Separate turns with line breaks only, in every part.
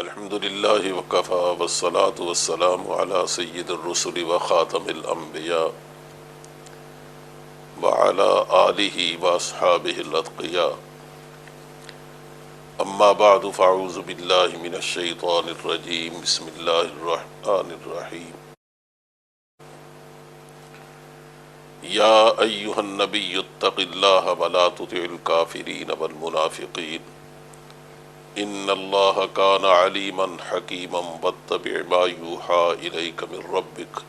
الحمد لله وكفى والصلاة والسلام على سيد الرسل وخاتم الأنبياء وعلى آله وأصحابه الأتقياء أما بعد فأعوذ بالله من الشيطان الرجيم بسم الله الرحمن الرحيم يا أيها النبي اتق الله ولا تطع الكافرين والمنافقين ان اللہ کان علیما حکیما واتبع ما یوحى الیک من ربک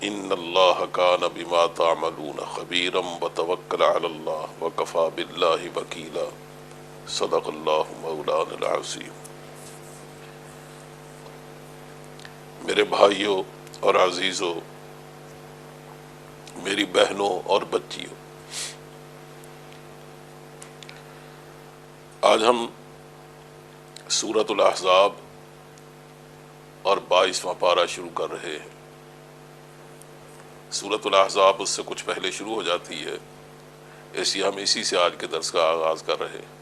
ان اللہ کان بما تعملون خبیرا وتوکل علی اللہ وکفى باللہ وکیلا صدق اللہ مولانا العظیم۔ میرے بھائیوں اور عزیزوں، میری بہنوں اور بچیوں، آج ہم سورۃ الاحزاب اور 22واں پارہ شروع کر رہے ہیں۔ سورۃ الاحزاب اس سے کچھ پہلے شروع ہو جاتی ہے، اس لیے ہم اسی سے آج کے درس کا آغاز کر رہے ہیں۔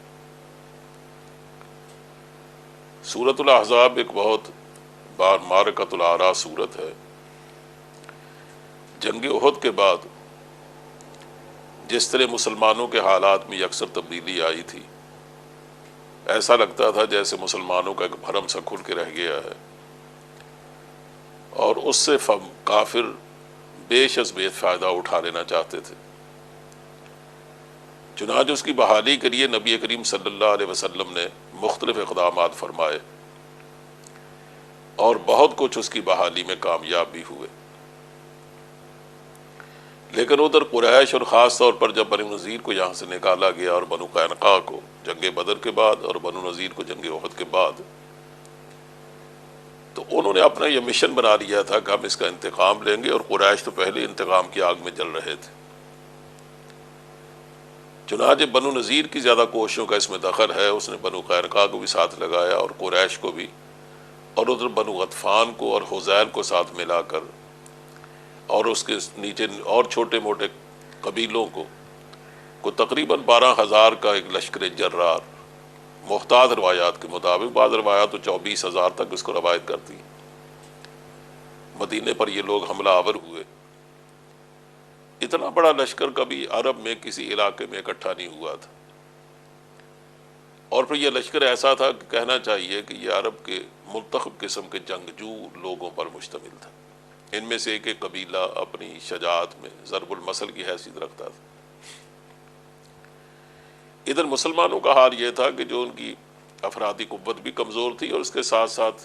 سورۃ الاحزاب ایک بہت بار معرکۃ الآراء سورت ہے۔ جنگ احد کے بعد جس طرح مسلمانوں کے حالات میں یکسر تبدیلی آئی تھی، ایسا لگتا تھا جیسے مسلمانوں کا ایک بھرم سا کھل کے رہ گیا ہے، اور اس سے کافر بیش از بیش فائدہ اٹھا لینا چاہتے تھے۔ چنانچہ اس کی بحالی کے لیے نبی کریم صلی اللہ علیہ وسلم نے مختلف اقدامات فرمائے، اور بہت کچھ اس کی بحالی میں کامیاب بھی ہوئے۔ لیکن ادھر قریش اور خاص طور پر جب بنو نذیر کو یہاں سے نکالا گیا اور بنو قینقاع کو جنگ بدر کے بعد اور بنو نذیر کو جنگ احد کے بعد، تو انہوں نے اپنا یہ مشن بنا لیا تھا کہ ہم اس کا انتقام لیں گے، اور قریش تو پہلے انتقام کی آگ میں جل رہے تھے۔ چنانچہ بنو نذیر کی زیادہ کوششوں کا اس میں دخل ہے، اس نے بنو قینقاع کو بھی ساتھ لگایا اور قریش کو بھی، اور ادھر بنو غطفان کو اور حذیل کو ساتھ ملا کر، اور اس کے نیچے اور چھوٹے موٹے قبیلوں کو تقریباً 12,000 کا ایک لشکر جرار، محتاط روایات کے مطابق، بعض روایات تو 24,000 تک اس کو روایت کرتی ہیں۔ مدینے پر یہ لوگ حملہ آور ہوئے۔ اتنا بڑا لشکر کبھی عرب میں کسی علاقے میں اکٹھا نہیں ہوا تھا، اور پھر یہ لشکر ایسا تھا کہ کہنا چاہیے کہ یہ عرب کے منتخب قسم کے جنگجو لوگوں پر مشتمل تھا۔ ان میں سے ایک ایک قبیلہ اپنی شجاعت میں ضرب المثل کی حیثیت رکھتا تھا۔ ادھر مسلمانوں کا حال یہ تھا کہ جو ان کی افرادی قوت بھی کمزور تھی، اور اس کے ساتھ ساتھ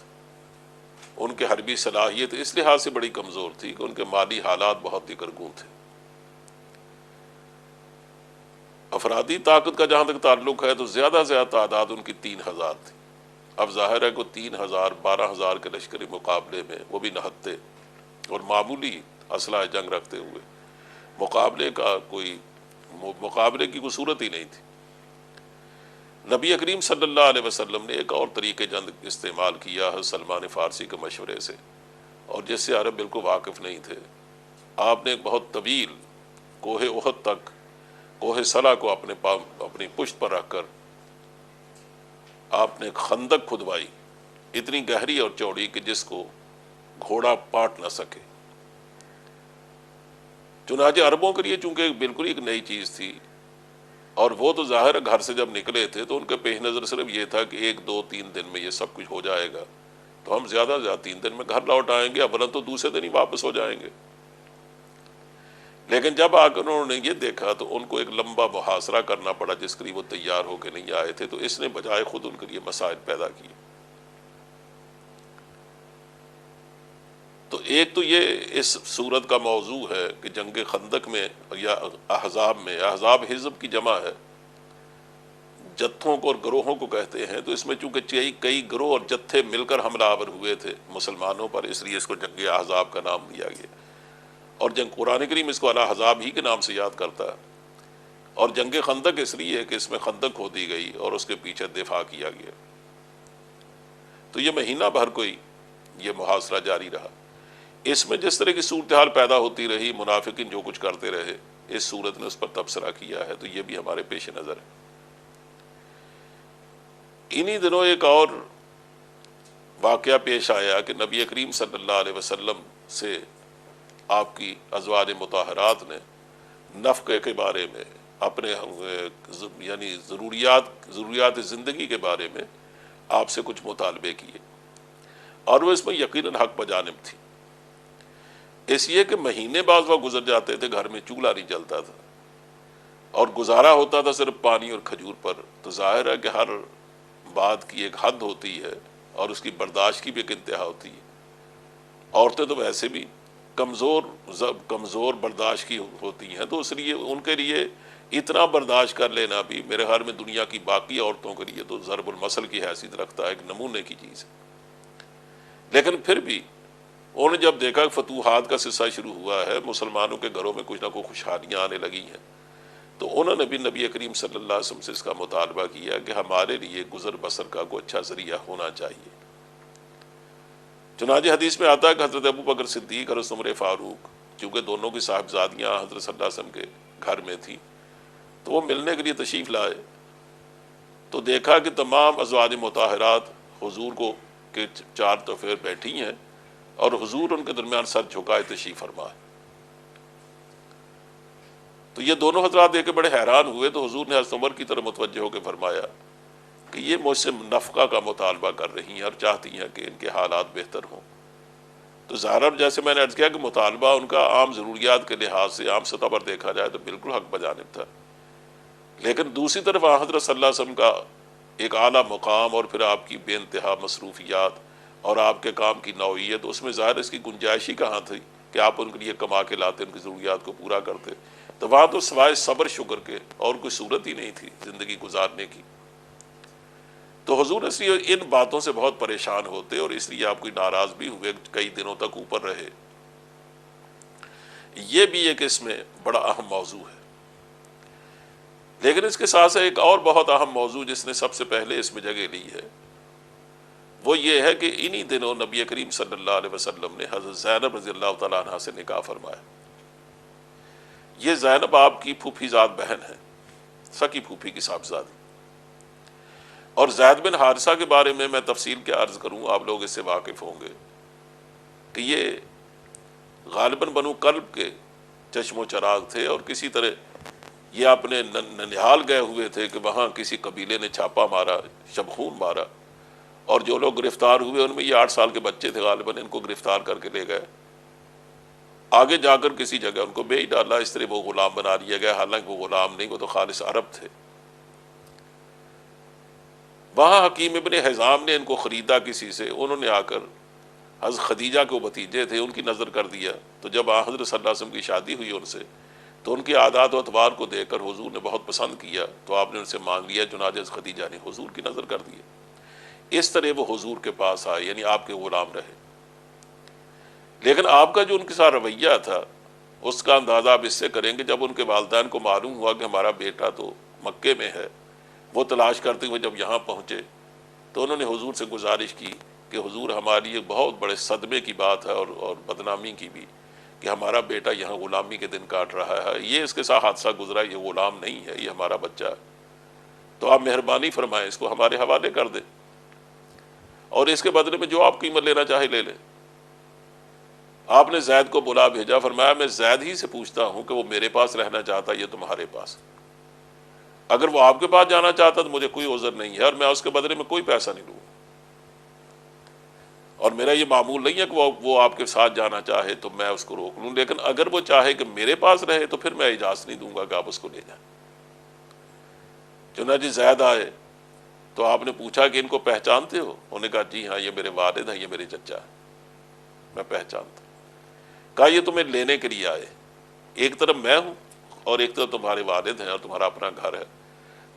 ان کے حربی صلاحیت اس لحاظ سے بڑی کمزور تھی کہ ان کے مالی حالات بہت دگرگوں تھے۔ افرادی طاقت کا جہاں تک تعلق ہے تو زیادہ سے زیادہ تعداد ان کی 3,000 تھی۔ اب ظاہر ہے کہ 3,000 12,000 کے لشکری مقابلے میں، وہ بھی نہتے اور معمولی اسلحہ جنگ رکھتے ہوئے، مقابلے کی کوئی صورت ہی نہیں تھی۔ نبی کریم صلی اللہ علیہ وسلم نے ایک اور طریقے جنگ استعمال کیا ہے سلمان فارسی کے مشورے سے، اور جس سے عرب بالکل واقف نہیں تھے۔ آپ نے ایک بہت طویل کوہ احد تک، کوہ صلا کو اپنی پشت پر رکھ کر آپ نے ایک خندق کھدوائی، اتنی گہری اور چوڑی کہ جس کو گھوڑا پاٹ نہ سکے۔ چنانچہ عربوں کے لیے چونکہ بالکل ایک نئی چیز تھی، اور وہ تو ظاہر ہے گھر سے جب نکلے تھے تو ان کے پیش نظر صرف یہ تھا کہ 1 2 3 دن میں یہ سب کچھ ہو جائے گا، تو ہم زیادہ سے زیادہ 3 دن میں گھر لوٹ آئیں گے، ورنہ تو دوسرے دن ہی واپس ہو جائیں گے۔ لیکن جب آ کر انہوں نے یہ دیکھا تو ان کو ایک لمبا محاصرہ کرنا پڑا جس کے لیے وہ تیار ہو کے نہیں آئے تھے، تو اس نے بجائے خود ان کے لیے مسائل پیدا کیے۔ تو ایک تو یہ اس سورت کا موضوع ہے کہ جنگ خندق میں یا احزاب میں، احزاب حزب کی جمع ہے، جتھوں کو اور گروہوں کو کہتے ہیں، تو اس میں چونکہ کئی گروہ اور جتھے مل کر حملہ آور ہوئے تھے مسلمانوں پر، اس لیے اس کو جنگ احزاب کا نام دیا گیا، اور قرآن کریم اس کو الاحزاب ہی کے نام سے یاد کرتا ہے۔ اور جنگ خندق اس لیے کہ اس میں خندق کھودی گئی اور اس کے پیچھے دفاع کیا گیا، تو یہ مہینہ بھر کوئی یہ محاصرہ جاری رہا۔ اس میں جس طرح کی صورتحال پیدا ہوتی رہی، منافقین جو کچھ کرتے رہے، اس صورت نے اس پر تبصرہ کیا ہے، تو یہ بھی ہمارے پیش نظر ہے۔ انہی دنوں ایک اور واقعہ پیش آیا کہ نبی کریم صلی اللہ علیہ وسلم سے آپ کی ازواج مطہرات نے نفقے کے بارے میں، اپنے یعنی ضروریات زندگی کے بارے میں آپ سے کچھ مطالبے کیے، اور وہ اس میں یقیناً حق بجانب تھی، اس لیے کہ مہینے بعد وہ گزر جاتے تھے، گھر میں چولہا نہیں جلتا تھا اور گزارا ہوتا تھا صرف پانی اور کھجور پر۔ تو ظاہر ہے کہ ہر بات کی ایک حد ہوتی ہے اور اس کی برداشت کی بھی ایک انتہا ہوتی ہے۔ عورتیں تو ویسے بھی کمزور برداشت کی ہوتی ہیں، تو اس لیے ان کے لیے اتنا برداشت کر لینا بھی میرے خیال میں دنیا کی باقی عورتوں کے لیے تو ضرب المثل کی حیثیت رکھتا ہے، ایک نمونے کی چیز ہے۔ لیکن پھر بھی انہوں نے جب دیکھا کہ فتوحات کا سلسلہ شروع ہوا ہے، مسلمانوں کے گھروں میں کچھ نہ کچھ خوشحالیاں آنے لگی ہیں، تو انہوں نے بھی نبی کریم صلی اللہ علیہ وسلم سے اس کا مطالبہ کیا کہ ہمارے لیے گزر بسر کا کوئی اچھا ذریعہ ہونا چاہیے۔ چنانچہ حدیث میں آتا ہے کہ حضرت ابو بکر صدیق اور حضرت عمر فاروق، چونکہ دونوں کی صاحبزادیاں حضرت صلی اللہ علیہ وسلم کے گھر میں تھیں، تو وہ ملنے کے لیے تشریف لائے، تو دیکھا کہ تمام ازواج مطہرات حضور کو کے چار طرف بیٹھی ہیں اور حضور ان کے درمیان سر جھکائے تشریف فرمائے۔ تو یہ دونوں حضرات دیکھ کے بڑے حیران ہوئے، تو حضور نے حضرت عمر کی طرف متوجہ ہو کے فرمایا کہ یہ مجھ سے نفقہ کا مطالبہ کر رہی ہیں اور چاہتی ہیں کہ ان کے حالات بہتر ہوں۔ تو ظاہر جیسے میں نے عرض کیا کہ مطالبہ ان کا عام ضروریات کے لحاظ سے عام سطح پر دیکھا جائے تو بالکل حق بجانب تھا، لیکن دوسری طرف حضرت صلی اللہ علیہ وسلم کا ایک اعلیٰ مقام اور پھر آپ کی بے انتہا مصروفیات اور آپ کے کام کی نوعیت، اس میں ظاہر اس کی گنجائش ہی کہاں تھی کہ آپ ان کے لیے کما کے لاتے، ان کی ضروریات کو پورا کرتے۔ تو وہاں تو سوائے صبر شکر کے اور کوئی صورت ہی نہیں تھی زندگی گزارنے کی۔ تو حضور اس لیے ان باتوں سے بہت پریشان ہوتے اور اس لیے آپ کوئی ناراض بھی ہوئے، کئی دنوں تک اوپر رہے۔ یہ بھی ایک اس میں بڑا اہم موضوع ہے، لیکن اس کے ساتھ سے ایک اور بہت اہم موضوع جس نے سب سے پہلے اس میں جگہ لی ہے، وہ یہ ہے کہ انہی دنوں نبی کریم صلی اللہ علیہ وسلم نے حضرت زینب رضی اللہ تعالیٰ عنہ سے نکاح فرمایا۔ یہ زینب آپ کی پھوپھی زاد بہن ہے، سکی پھوپھی کی صاحبزادی، اور زید بن حارثہ کے بارے میں تفصیل کیا عرض کروں، آپ لوگ اس سے واقف ہوں گے کہ یہ غالباً بنو کلب کے چشم و چراغ تھے، اور کسی طرح یہ اپنے ننیال گئے ہوئے تھے کہ وہاں کسی قبیلے نے چھاپا مارا، شبخون مارا، اور جو لوگ گرفتار ہوئے ان میں یہ 8 سال کے بچے تھے غالباً، ان کو گرفتار کر کے لے گئے، آگے جا کر کسی جگہ ان کو بیچ ڈالا، اس طرح وہ غلام بنا لیا گیا، حالانکہ وہ غلام نہیں، وہ تو خالص عرب تھے۔ وہاں حکیم ابن حزام نے ان کو خریدا کسی سے، انہوں نے آ کر حضرت خدیجہ کے بھتیجے تھے ان کی نظر کر دیا، تو جب حضرت صلی اللہ علیہ وسلم کی شادی ہوئی ان سے، تو ان کے عادات و اطوار کو دیکھ کر حضور نے بہت پسند کیا، تو آپ نے ان سے مانگ لیا، چنانچہ حضرت خدیجہ نے حضور کی نظر کر دی۔ اس طرح وہ حضور کے پاس آئے، یعنی آپ کے غلام رہے۔ لیکن آپ کا جو ان کے ساتھ رویہ تھا اس کا اندازہ آپ اس سے کریں گے، جب ان کے والدین کو معلوم ہوا کہ ہمارا بیٹا تو مکے میں ہے، وہ تلاش کرتے ہوئے جب یہاں پہنچے تو انہوں نے حضور سے گزارش کی کہ حضور ہماری ایک بہت بڑے صدمے کی بات ہے اور بدنامی کی بھی، کہ ہمارا بیٹا یہاں غلامی کے دن کاٹ رہا ہے، یہ اس کے ساتھ حادثہ گزرا، یہ غلام نہیں ہے، یہ ہمارا بچہ ہے، تو آپ مہربانی فرمائیں اس کو ہمارے حوالے کر دیں، اور اس کے بدلے میں جو آپ قیمت لینا چاہے لے لیں۔ آپ نے زید کو بلا بھیجا، فرمایا میں زید ہی سے پوچھتا ہوں کہ وہ میرے پاس رہنا چاہتا ہے یا تمہارے پاس، اگر وہ آپ کے پاس جانا چاہتا تو مجھے کوئی عذر نہیں ہے اور میں اس کے بدلے میں کوئی پیسہ نہیں لوں، اور میرا یہ معمول نہیں ہے کہ وہ آپ کے ساتھ جانا چاہے تو میں اس کو روک لوں، لیکن اگر وہ چاہے کہ میرے پاس رہے تو پھر میں اجازت نہیں دوں گا کہ آپ اس کو لے جائیں۔ چنانچہ زید آئے تو آپ نے پوچھا کہ ان کو پہچانتے ہو؟ انہوں نے کہا جی ہاں، یہ میرے والد ہیں، یہ میرے چچا ہیں، میں پہچانتا ہوں۔ کہا یہ تمہیں لینے کے لیے آئے، ایک طرف میں ہوں اور ایک طرف تمہارے والد ہیں اور تمہارا اپنا گھر ہے،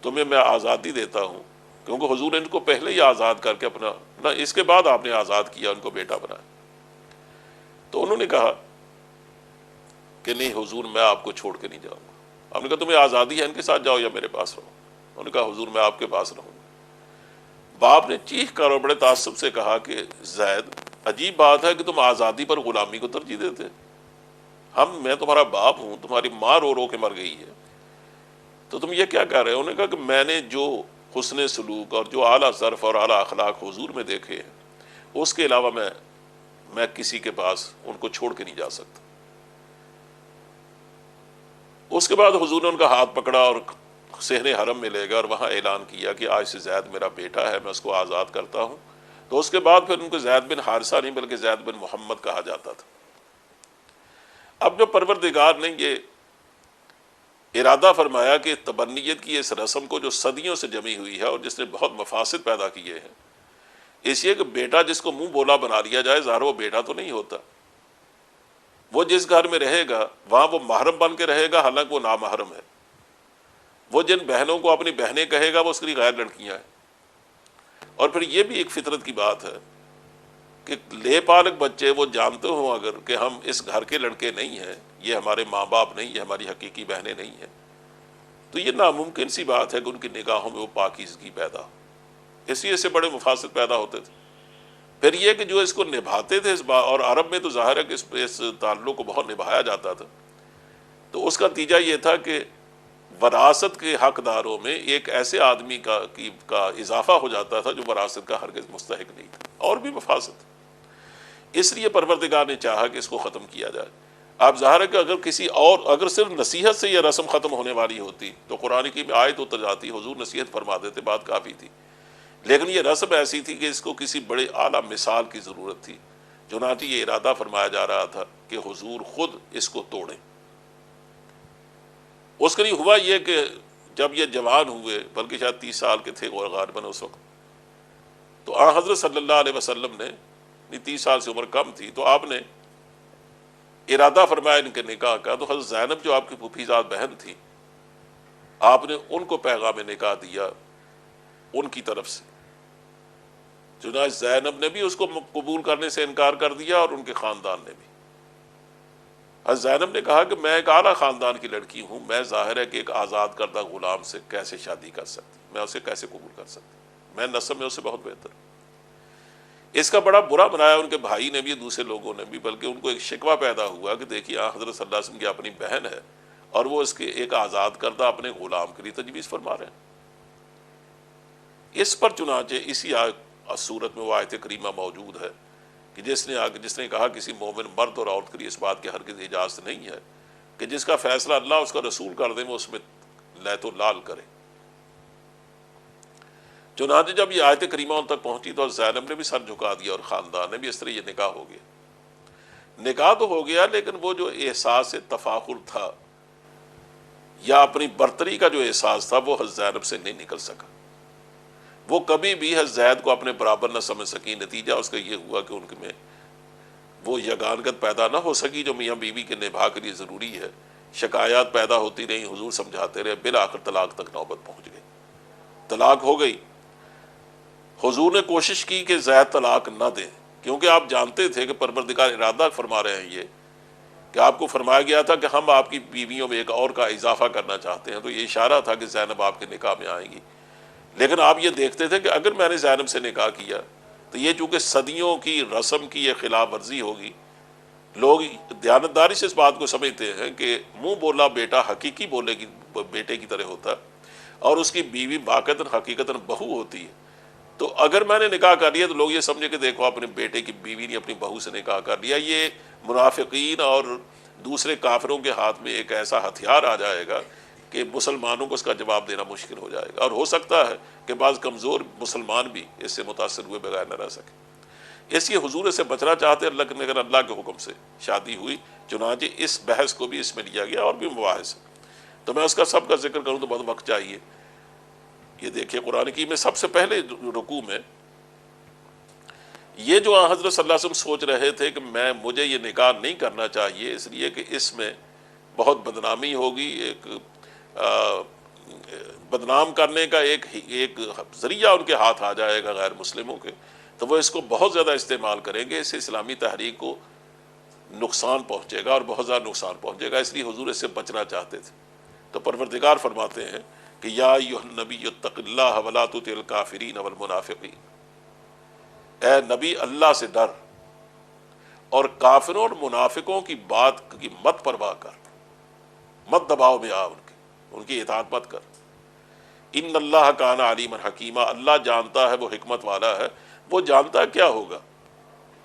تمہیں میں آزادی دیتا ہوں، کیونکہ حضور نے ان کو پہلے ہی آزاد کر کے اپنا نہ، اس کے بعد آپ نے آزاد کیا، ان کو بیٹا بنایا۔ تو انہوں نے کہا کہ نہیں حضور میں آپ کو چھوڑ کے نہیں جاؤں گا۔ آپ نے کہا تمہیں آزادی ہے ان کے ساتھ جاؤ یا میرے پاس رہو؟ انہوں نے کہا حضور میں آپ کے پاس رہوں گا۔ باپ نے چیخ کر اور بڑے تعصب سے کہا کہ زید عجیب بات ہے کہ تم آزادی پر غلامی کو ترجیح دیتے، میں تمہارا باپ ہوں، تمہاری ماں رو رو کے مر گئی ہے، تو تم یہ کیا کہہ رہے ہو؟ انہوں نے کہا کہ میں نے جو حسن سلوک اور جو اعلیٰ ظرف اور اعلیٰ اخلاق حضور میں دیکھے ہیں اس کے علاوہ میں کسی کے پاس ان کو چھوڑ کے نہیں جا سکتا۔ اس کے بعد حضور نے ان کا ہاتھ پکڑا اور صحن حرم میں لے گیا اور وہاں اعلان کیا کہ آج سے زید میرا بیٹا ہے، میں اس کو آزاد کرتا ہوں۔ تو اس کے بعد پھر ان کو زید بن حارثہ نہیں بلکہ زید بن محمد کہا جاتا تھا۔ اب جو پروردگار نے یہ ارادہ فرمایا کہ تبنیت کی اس رسم کو جو صدیوں سے جمی ہوئی ہے اور جس نے بہت مفاسد پیدا کیے ہیں، اس لیے کہ بیٹا جس کو منہ بولا بنا لیا جائے، ظاہر وہ بیٹا تو نہیں ہوتا۔ وہ جس گھر میں رہے گا وہاں وہ محرم بن کے رہے گا، حالانکہ وہ نامحرم ہے۔ وہ جن بہنوں کو اپنی بہنیں کہے گا وہ اس کے لیے غیر لڑکیاں ہیں۔ اور پھر یہ بھی ایک فطرت کی بات ہے کہ لے پالک بچے وہ جانتے ہوں اگر کہ ہم اس گھر کے لڑکے نہیں ہیں، یہ ہمارے ماں باپ نہیں، یہ ہماری حقیقی بہنیں نہیں ہیں، تو یہ ناممکن سی بات ہے کہ ان کی نگاہوں میں وہ پاکیزگی پیدا ہو۔ اس لیے سے بڑے مفاسد پیدا ہوتے تھے۔ پھر یہ کہ جو اس کو نبھاتے تھے اور عرب میں تو ظاہر ہے کہ اس تعلق کو بہت نبھایا جاتا تھا، تو اس کا نتیجہ یہ تھا کہ وراثت کے حقداروں میں ایک ایسے آدمی کا اضافہ ہو جاتا تھا جو وراثت کا ہرگز مستحق نہیں تھا، اور بھی مفاسد۔ اس لیے پروردگار نے چاہا کہ اس کو ختم کیا جائے۔ آپ ظاہر ہے کہ اگر صرف نصیحت سے یہ رسم ختم ہونے والی ہوتی تو قرآن کی آیت اتر جاتی، حضور نصیحت فرما دیتے، بات کافی تھی۔ لیکن یہ رسم ایسی تھی کہ اس کو کسی بڑے اعلیٰ مثال کی ضرورت تھی، چنانچہ یہ ارادہ فرمایا جا رہا تھا کہ حضور خود اس کو توڑیں۔ اس کے لیے ہوا یہ کہ جب یہ جوان ہوئے، بلکہ شاید 30 سال کے تھے غالباً اس وقت، تو آن حضرت صلی اللہ علیہ وسلم نے 30 سال سے عمر کم تھی، تو آپ نے ارادہ فرمایا ان کے نکاح کا۔ تو حضرت زینب جو آپ کی پھوپھی زاد بہن تھی، آپ نے ان کو پیغام نکاح دیا ان کی طرف سے۔ چنانچہ زینب نے بھی اس کو قبول کرنے سے انکار کر دیا اور ان کے خاندان نے بھی۔ حضرت زینب نے کہا کہ میں ایک اعلیٰ خاندان کی لڑکی ہوں، میں ظاہر ہے کہ ایک آزاد کردہ غلام سے کیسے شادی کر سکتی، میں اسے کیسے قبول کر سکتی، میں نسب میں اسے بہت بہتر ہوں۔ اس کا بڑا برا بنایا ان کے بھائی نے بھی، دوسرے لوگوں نے بھی، بلکہ ان کو ایک شکوہ پیدا ہوا کہ دیکھیے حضرت صلی اللہ علیہ وسلم کی اپنی بہن ہے اور وہ اس کے ایک آزاد کردہ اپنے غلام کے لیے تجویز فرما رہے ہیں۔ اس پر چنانچہ اسی صورت میں وہ آیت کریمہ موجود ہے کہ جس نے کہا کسی مومن مرد اور عورت کے لیے اس بات کی ہرگز اجازت نہیں ہے کہ جس کا فیصلہ اللہ اس کا رسول کر دیں وہ اس میں لیت و لال کرے۔ چنانچہ جب یہ آیت کریمہ ان تک پہنچی تو زینب نے بھی سر جھکا دیا اور خاندان نے بھی، اس طرح یہ نکاح ہو گیا۔ نکاح تو ہو گیا، لیکن وہ جو احساس تفاخر تھا یا اپنی برتری کا جو احساس تھا وہ حضرت زینب سے نہیں نکل سکا۔ وہ کبھی بھی حضرت زید کو اپنے برابر نہ سمجھ سکی۔ نتیجہ اس کا یہ ہوا کہ ان میں وہ یگانگت پیدا نہ ہو سکی جو میاں بیوی کے نبھا کے لیے ضروری ہے۔ شکایات پیدا ہوتی رہیں، حضور سمجھاتے رہے، بالآخر طلاق تک نوبت پہنچ گئی۔ طلاق ہو گئی۔ حضور نے کوشش کی کہ زید طلاق نہ دیں، کیونکہ آپ جانتے تھے کہ پروردگار ارادہ فرما رہے ہیں یہ کہ آپ کو فرمایا گیا تھا کہ ہم آپ کی بیویوں میں ایک اور کا اضافہ کرنا چاہتے ہیں، تو یہ اشارہ تھا کہ زینب آپ کے نکاح میں آئیں گی۔ لیکن آپ یہ دیکھتے تھے کہ اگر میں نے زینب سے نکاح کیا تو یہ چونکہ صدیوں کی رسم کی یہ خلاف ورزی ہوگی۔ لوگ دیانتداری سے اس بات کو سمجھتے ہیں کہ منہ بولا بیٹا حقیقی بیٹے کی طرح ہوتا اور اس کی بیوی واقعتاً حقیقتاً بہو ہوتی ہے۔ تو اگر میں نے نکاح کر لیا تو لوگ یہ سمجھے کہ دیکھو اپنے بیٹے کی بیوی نے اپنی بہو سے نکاح کر لیا۔ یہ منافقین اور دوسرے کافروں کے ہاتھ میں ایک ایسا ہتھیار آ جائے گا کہ مسلمانوں کو اس کا جواب دینا مشکل ہو جائے گا، اور ہو سکتا ہے کہ بعض کمزور مسلمان بھی اس سے متاثر ہوئے بغیر نہ رہ سکے۔ اس لیے حضور سے بچنا چاہتے، اللہ کے حکم سے شادی ہوئی۔ چنانچہ اس بحث کو بھی اس میں لیا گیا، اور بھی مباحث ہے، تو میں اس کا سب کا ذکر کروں تو بہت وقت چاہیے۔ یہ دیکھیے قرآن کی میں سب سے پہلے رکوع میں یہ جو حضرت صلی اللہ علیہ وسلم سوچ رہے تھے کہ مجھے یہ نکاح نہیں کرنا چاہیے، اس لیے کہ اس میں بہت بدنامی ہوگی، ایک بدنام کرنے کا ایک ذریعہ ان کے ہاتھ آ جائے گا غیر مسلموں کے، تو وہ اس کو بہت زیادہ استعمال کریں گے، اس سے اسلامی تحریک کو نقصان پہنچے گا اور بہت زیادہ نقصان پہنچے گا۔ اس لیے حضور اس سے بچنا چاہتے تھے۔ تو پروردگار فرماتے ہیں کہ یا ایھا النبی اتق اللہ ولا تطع الکافرین والمنافقین، اے نبی اللہ سے ڈر اور کافروں اور منافقوں کی بات کی مت پرواہ کر، مت دباؤ میں آ ان کی اطاعت مت کر۔ ان اللہ کان علیما حکیما، اللہ جانتا ہے، وہ حکمت والا ہے، وہ جانتا ہے کیا ہوگا۔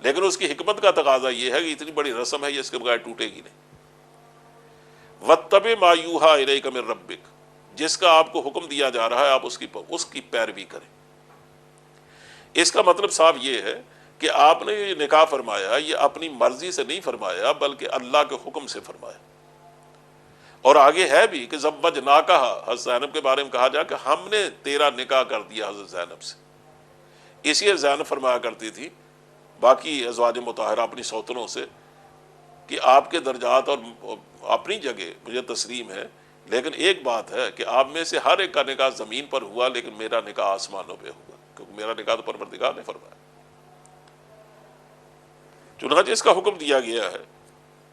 لیکن اس کی حکمت کا تقاضا یہ ہے کہ اتنی بڑی رسم ہے، یہ اس کے بغیر ٹوٹے گی نہیں۔ وَاتَّبِعْ مَا يُوحَىٰ إِلَيْكَ مِن رَبِّكَ، جس کا آپ کو حکم دیا جا رہا ہے آپ اس کی پیروی کریں۔ اس کا مطلب صاحب یہ ہے کہ آپ نے یہ نکاح فرمایا یہ اپنی مرضی سے نہیں فرمایا بلکہ اللہ کے حکم سے فرمایا۔ اور آگے ہے بھی کہ زوجناکہ، حضرت زینب کے بارے میں کہا جا کہ ہم نے تیرا نکاح کر دیا حضرت زینب سے۔ اسی لیے زینب فرمایا کرتی تھی باقی ازواج مطہرہ اپنی سوتنوں سے کہ آپ کے درجات اور اپنی جگہ مجھے تسلیم ہے، لیکن ایک بات ہے کہ آپ میں سے ہر ایک کا نکاح زمین پر ہوا لیکن میرا نکاح آسمانوں پہ ہوا، کیونکہ میرا نکاح تو پروردگار نے فرمایا۔ چنانچہ اس کا حکم دیا گیا ہے۔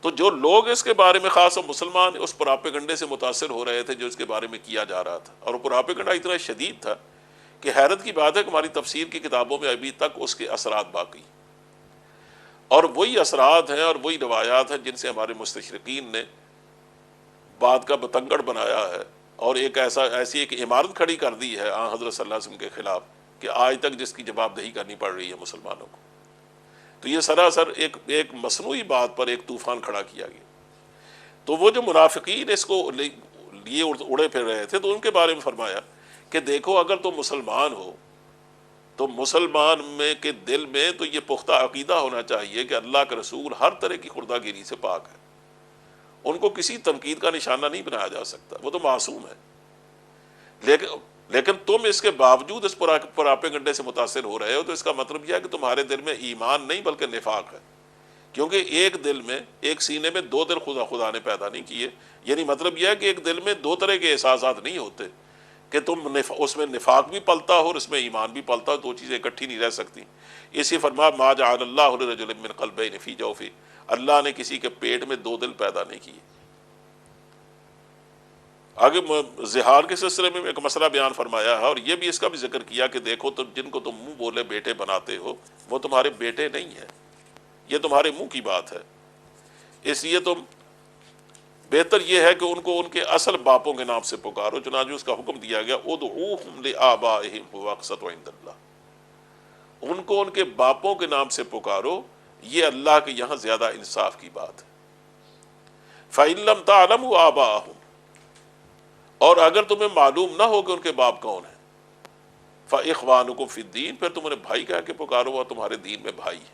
تو جو لوگ اس کے بارے میں، خاص اور مسلمان، اس پراپیگنڈے سے متاثر ہو رہے تھے جو اس کے بارے میں کیا جا رہا تھا، اور وہ پراپیگنڈا اتنا شدید تھا کہ حیرت کی بات ہے کہ ہماری تفسیر کی کتابوں میں ابھی تک اس کے اثرات باقی، اور وہی اثرات ہیں اور وہی روایات ہیں جن سے ہمارے مستشرقین نے بات کا بتنگڑ بنایا ہے، اور ایسی ایک عمارت کھڑی کر دی ہے آن حضرت صلی اللہ علیہ وسلم کے خلاف کہ آج تک جس کی جواب دہی کرنی پڑ رہی ہے مسلمانوں کو۔ تو یہ سراسر ایک مصنوعی بات پر ایک طوفان کھڑا کیا گیا۔ تو وہ جو منافقین اس کو لیے اڑے پھر رہے تھے تو ان کے بارے میں فرمایا کہ دیکھو اگر تم مسلمان ہو تو مسلمان میں کے دل میں تو یہ پختہ عقیدہ ہونا چاہیے کہ اللہ کا رسول ہر طرح کی خردہ گیری سے پاک ہے، ان کو کسی تنقید کا نشانہ نہیں بنایا جا سکتا، وہ تو معصوم ہے۔ لیکن تم اس کے باوجود اس پراپیگنڈے سے متاثر ہو رہے ہو، تو اس کا مطلب یہ ہے کہ تمہارے دل میں ایمان نہیں بلکہ نفاق ہے، کیونکہ ایک دل میں، ایک سینے میں دو دل خدا نے پیدا نہیں کیے، یعنی مطلب یہ ہے کہ ایک دل میں دو طرح کے احساسات نہیں ہوتے کہ تم اس میں نفاق بھی پلتا ہو اور اس میں ایمان بھی پلتا ہو، دو چیزیں اکٹھی نہیں رہ سکتی۔ اسی فرمایا ما جعل اللہ لرجل من قلبین فی جوفہ، اللہ نے کسی کے پیٹ میں دو دل پیدا نہیں کیے۔ آگے زہار کے سلسلے میں ایک مسئلہ بیان فرمایا ہے، اور یہ بھی اس کا بھی ذکر کیا کہ دیکھو تم جن کو تم منہ بولے بیٹے بناتے ہو وہ تمہارے بیٹے نہیں ہیں، یہ تمہارے منہ کی بات ہے، اس لیے تم بہتر یہ ہے کہ ان کو ان کے اصل باپوں کے نام سے پکارو۔ چنانچہ اس کا حکم دیا گیا ادعوہم لآبائہم ھو اقسط عند اللہ، ان کو ان کے باپوں کے نام سے پکارو، یہ اللہ کے یہاں زیادہ انصاف کی بات ہے۔ فَإِن لَّمْ تَعْلَمُوا آبَاءَهُمْ، اور اگر تمہیں معلوم نہ ہو کہ ان کے باپ کون ہیں، فَإِخْوَانُكُمْ فِي الدِّينِ، پھر تم انہیں بھائی کہہ کے پکارو، وہ تمہارے دین میں بھائی ہیں۔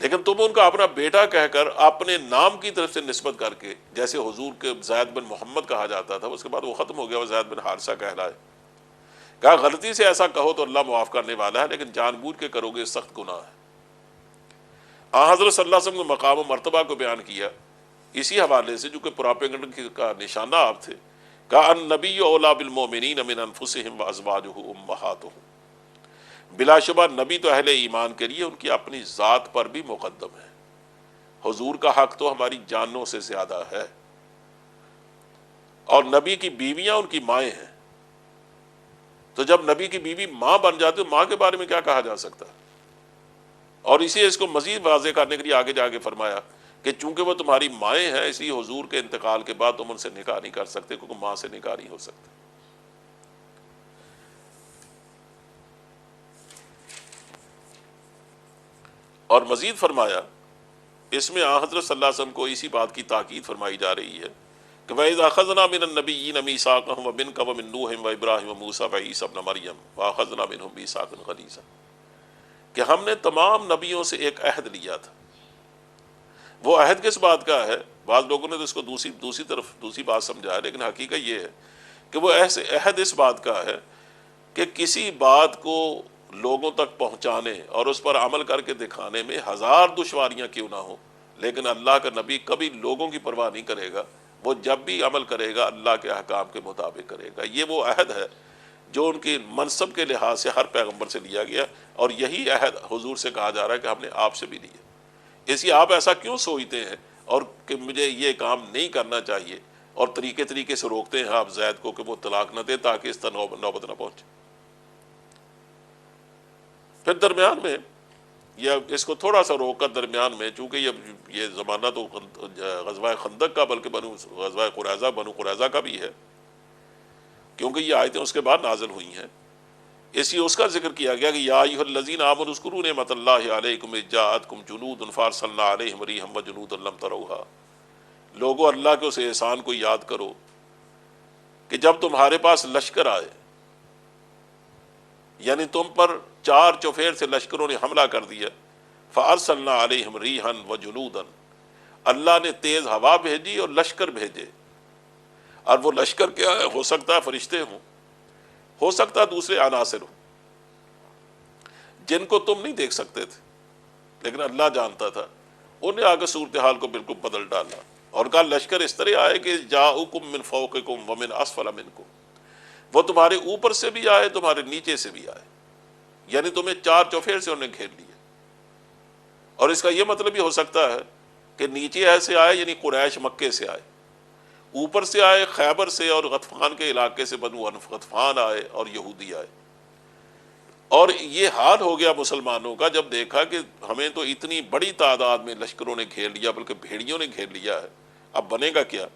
لیکن تم ان کا اپنا بیٹا کہہ کر اپنے نام کی طرف سے نسبت کر کے، جیسے حضور کے زید بن محمد کہا جاتا تھا، اس کے بعد وہ ختم ہو گیا، وہ زید بن حارثہ کہلائے۔ کہا غلطی سے ایسا کہو تو اللہ معاف کرنے والا ہے، لیکن جان بوجھ کے کرو گے سخت گناہ ہے۔ آن حضرت صلی اللہ علیہ وسلم نے مقام و مرتبہ کو بیان کیا اسی حوالے سے، جو کہ پراپیگنڈ کا نشانہ آپ تھے، کہا النبی اولیٰ بالمؤمنین من انفسہم وازواجہ امہاتہم، بلا شبہ نبی تو اہل ایمان کے لیے ان کی اپنی ذات پر بھی مقدم ہے، حضور کا حق تو ہماری جانوں سے زیادہ ہے، اور نبی کی بیویاں ان کی مائیں ہیں، تو جب نبی کی بیوی ماں بن جاتی تو ماں کے بارے میں کیا کہا جا سکتا ہے؟ اور اسی اس کو مزید واضح کرنے کے لیے آگے جا کے فرمایا کہ چونکہ وہ تمہاری مائیں ہیں، اس لیے حضور کے انتقال کے بعد تم ان سے نکاح نہیں کر سکتے، کیونکہ ماں سے نکاح نہیں ہو سکتا۔ اور مزید فرمایا اس میں آن حضرت صلی اللہ علیہ وسلم کو اسی بات کی تاکید فرمائی جا رہی ہے کہ وَإِذَا أَخَذْنَا مِنَ النَّبِيِّينَ مِيثَاقَهُمْ وَمِنْكَ وَمِن نُوحٍ وَإِبْرَاهِيمَ وَمُوسَىٰ وَعِيسَىٰ ابْنَ مَرْيَمَ وَأَخَذْنَا مِنْهُم مِيثَاقًا غَلِيظًا، کہ ہم نے تمام نبیوں سے ایک عہد لیا تھا۔ وہ عہد کس بات کا ہے؟ بعض لوگوں نے تو اس کو دوسری بات سمجھا ہے، لیکن حقیقت یہ ہے کہ وہ عہد اس بات کا ہے کہ کسی بات کو لوگوں تک پہنچانے اور اس پر عمل کر کے دکھانے میں ہزار دشواریاں کیوں نہ ہوں، لیکن اللہ کا نبی کبھی لوگوں کی پرواہ نہیں کرے گا، وہ جب بھی عمل کرے گا اللہ کے احکام کے مطابق کرے گا۔ یہ وہ عہد ہے جو ان کی منصب کے لحاظ سے ہر پیغمبر سے لیا گیا، اور یہی عہد حضور سے کہا جا رہا ہے کہ ہم نے آپ سے بھی لیا۔ اس لیے آپ ایسا کیوں سوچتے ہیں اور کہ مجھے یہ کام نہیں کرنا چاہیے، اور طریقے سے روکتے ہیں آپ زید کو کہ وہ طلاق نہ دے تاکہ اس طرح نوبت نہ پہنچے۔ پھر درمیان میں یا اس کو تھوڑا سا روک کر درمیان میں، چونکہ یہ زمانہ تو غزوہ خندق کا بلکہ غزوہ قریظہ بنو قریظہ کا بھی ہے، کیونکہ یہ آیتیں اس کے بعد نازل ہوئی ہیں، اس لیے اس کا ذکر کیا گیا کہ یا ایھا الذین آمنوا اذکروا نعمت اللہ علیکم اذ جاءتکم جنود فارسلنا علیہم ریحا وجنودا لم تروها، لوگو اللہ کے اس احسان کو یاد کرو کہ جب تمہارے پاس لشکر آئے، یعنی تم پر چار چوفیر سے لشکروں نے حملہ کر دیا، فارسلنا علیہم ریحا وجنودا، اللہ نے تیز ہوا بھیجی اور لشکر بھیجے، اور وہ لشکر کیا ہے؟ ہو سکتا ہے فرشتے ہوں، ہو سکتا ہے دوسرے عناصر ہوں جن کو تم نہیں دیکھ سکتے تھے، لیکن اللہ جانتا تھا۔ انہیں آگے صورتحال کو بالکل بدل ڈالا اور کہا لشکر اس طرح آئے کہ جاؤکم من فوقکم ومن اسفل منکم، وہ تمہارے اوپر سے بھی آئے، تمہارے نیچے سے بھی آئے، یعنی تمہیں چار چوفیر سے انہیں گھیر لیا۔ اور اس کا یہ مطلب بھی ہو سکتا ہے کہ نیچے ایسے آئے یعنی قریش مکے سے آئے، اوپر سے آئے خیبر سے اور غطفان کے علاقے سے بنو غطفان آئے اور یہودی آئے۔ اور یہ حال ہو گیا مسلمانوں کا جب دیکھا کہ ہمیں تو اتنی بڑی تعداد میں لشکروں نے گھیر لیا، بلکہ بھیڑیوں نے گھیر لیا ہے، اب بنے گا کیا؟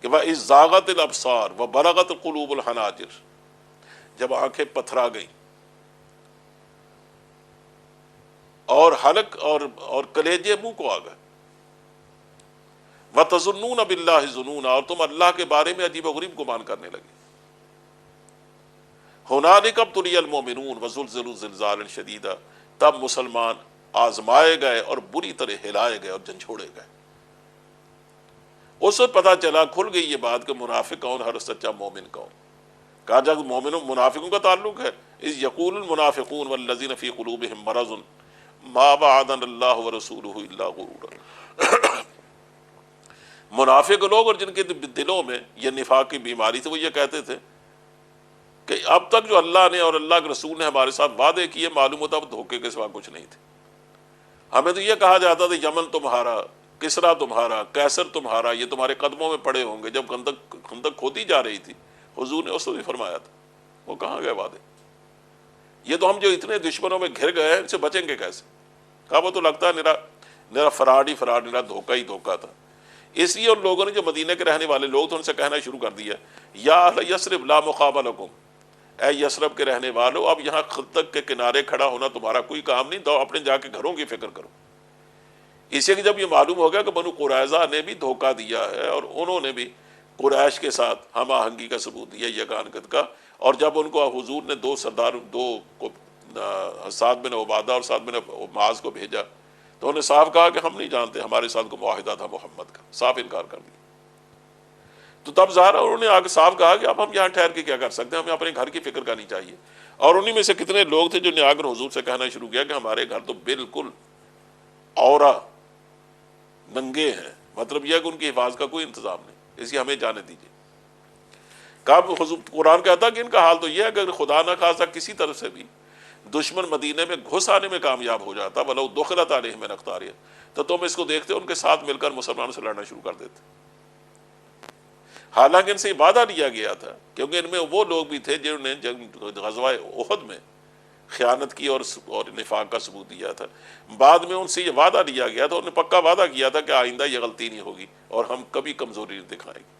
کہ وَإِذ زَاغَتِ الْأَبْصَارُ وَبَلَغَتِ الْقُلُوبُ الْحَنَاجِرَ، جب آنکھیں پتھرا گئیں اور حلق اور کلیجے منہ کو آ گئے، وَتَظُنُّونَ بِاللَّهِ الظُّنُونَ، اور تم اللہ کے بارے میں عجیب و غریب گمان کرنے لگے۔ ہُنَالِکَ ابْتُلِیَ الْمُؤْمِنُونَ وَزُلْزِلُوا زِلْزَالًا شَدِیدًا، تب مسلمان آزمائے گئے اور بری طرح ہلائے گئے اور جھنجھوڑے گئے۔ اس وقت پتہ چلا، کھل گئی یہ بات کہ منافق کون ہے اور سچا مومن کون۔ کہا جب مومنوں منافقوں کا تعلق ہے، اذ یقول المنافقون والذین فی قلوبہم مرض ما وعدنا اللہ ورسولہ الا غرورا، منافق لوگ اور جن کے دلوں میں یہ نفاق کی بیماری تھی، وہ یہ کہتے تھے کہ اب تک جو اللہ نے اور اللہ کے رسول نے ہمارے ساتھ وعدے کیے، معلوم ہوتا اب دھوکے کے سوا کچھ نہیں تھے۔ ہمیں تو یہ کہا جاتا تھا یمن تمہارا، کسرا تمہارا، کیسر تمہارا، یہ تمہارے قدموں میں پڑے ہوں گے۔ جب خندق کھودی جا رہی تھی، حضور نے اس وقت بھی فرمایا تھا، وہ کہاں گئے وعدے؟ یہ تو ہم جو اتنے دشمنوں میں گھر گئے ہیں، ان سے بچیں گے کیسے؟ کہا وہ تو لگتا ہے میرا فراڈ ہی فراڈ، میرا دھوکہ ہی دھوکہ تھا۔ اس لیے ان لوگوں نے جو مدینہ کے رہنے والے لوگ تھے ان سے کہنا شروع کر دیا، یا اہل یثرب لا مقام لکم، اے یثرب کے رہنے والو، اب یہاں خندق کے کنارے کھڑا ہونا تمہارا کوئی کام نہیں، تو اپنے جا کے گھروں کی فکر کرو۔ اس لیے کہ جب یہ معلوم ہو گیا کہ بنو قریظہ نے بھی دھوکہ دیا ہے اور انہوں نے بھی قریش کے ساتھ ہم آہنگی کا ثبوت دیا، یگانگت کا، اور جب ان کو حضور نے دو کو سعد بن عبادہ اور سعد بن معاذ کو بھیجا، تو انہوں نے صاف کہا کہ ہم نہیں جانتے، ہمارے ساتھ کو معاہدہ تھا محمد کا، صاف انکار کر دیا۔ تو تب ظاہر انہوں نے آگے صاف کہا کہ اب ہم یہاں ٹھہر کے کیا کر سکتے ہیں، ہمیں اپنے گھر کی فکر کرنی چاہیے۔ اور انہی میں سے کتنے لوگ تھے جو نے آگر حضور سے کہنا شروع کیا کہ ہمارے گھر تو بالکل عورا ننگے ہیں، مطلب یہ کہ ان کی حفاظت کا کوئی انتظام نہیں، اس لیے ہمیں جانے دیجیے۔ کب حضور قرآن کہتا کہ ان کا حال تو یہ ہے کہ اگر خدا نہ خواستہ کسی طرف سے بھی دشمن مدینے میں گھس آنے میں کامیاب ہو جاتا، وَلَوْ دُخِلَتْ عَلَيْهِمْ مِنْ أَقْطَارِهَا، تو تم اس کو دیکھتے ان کے ساتھ مل کر مسلمانوں سے لڑنا شروع کر دیتے۔ حالانکہ ان سے یہ وعدہ لیا گیا تھا، کیونکہ ان میں وہ لوگ بھی تھے جنہوں نے غزوہ احد میں خیانت کی اور نفاق کا ثبوت دیا تھا۔ بعد میں ان سے یہ وعدہ لیا گیا تھا، انہوں نے پکا وعدہ کیا تھا کہ آئندہ یہ غلطی نہیں ہوگی اور ہم کبھی کمزوری نہیں دکھائیں گے۔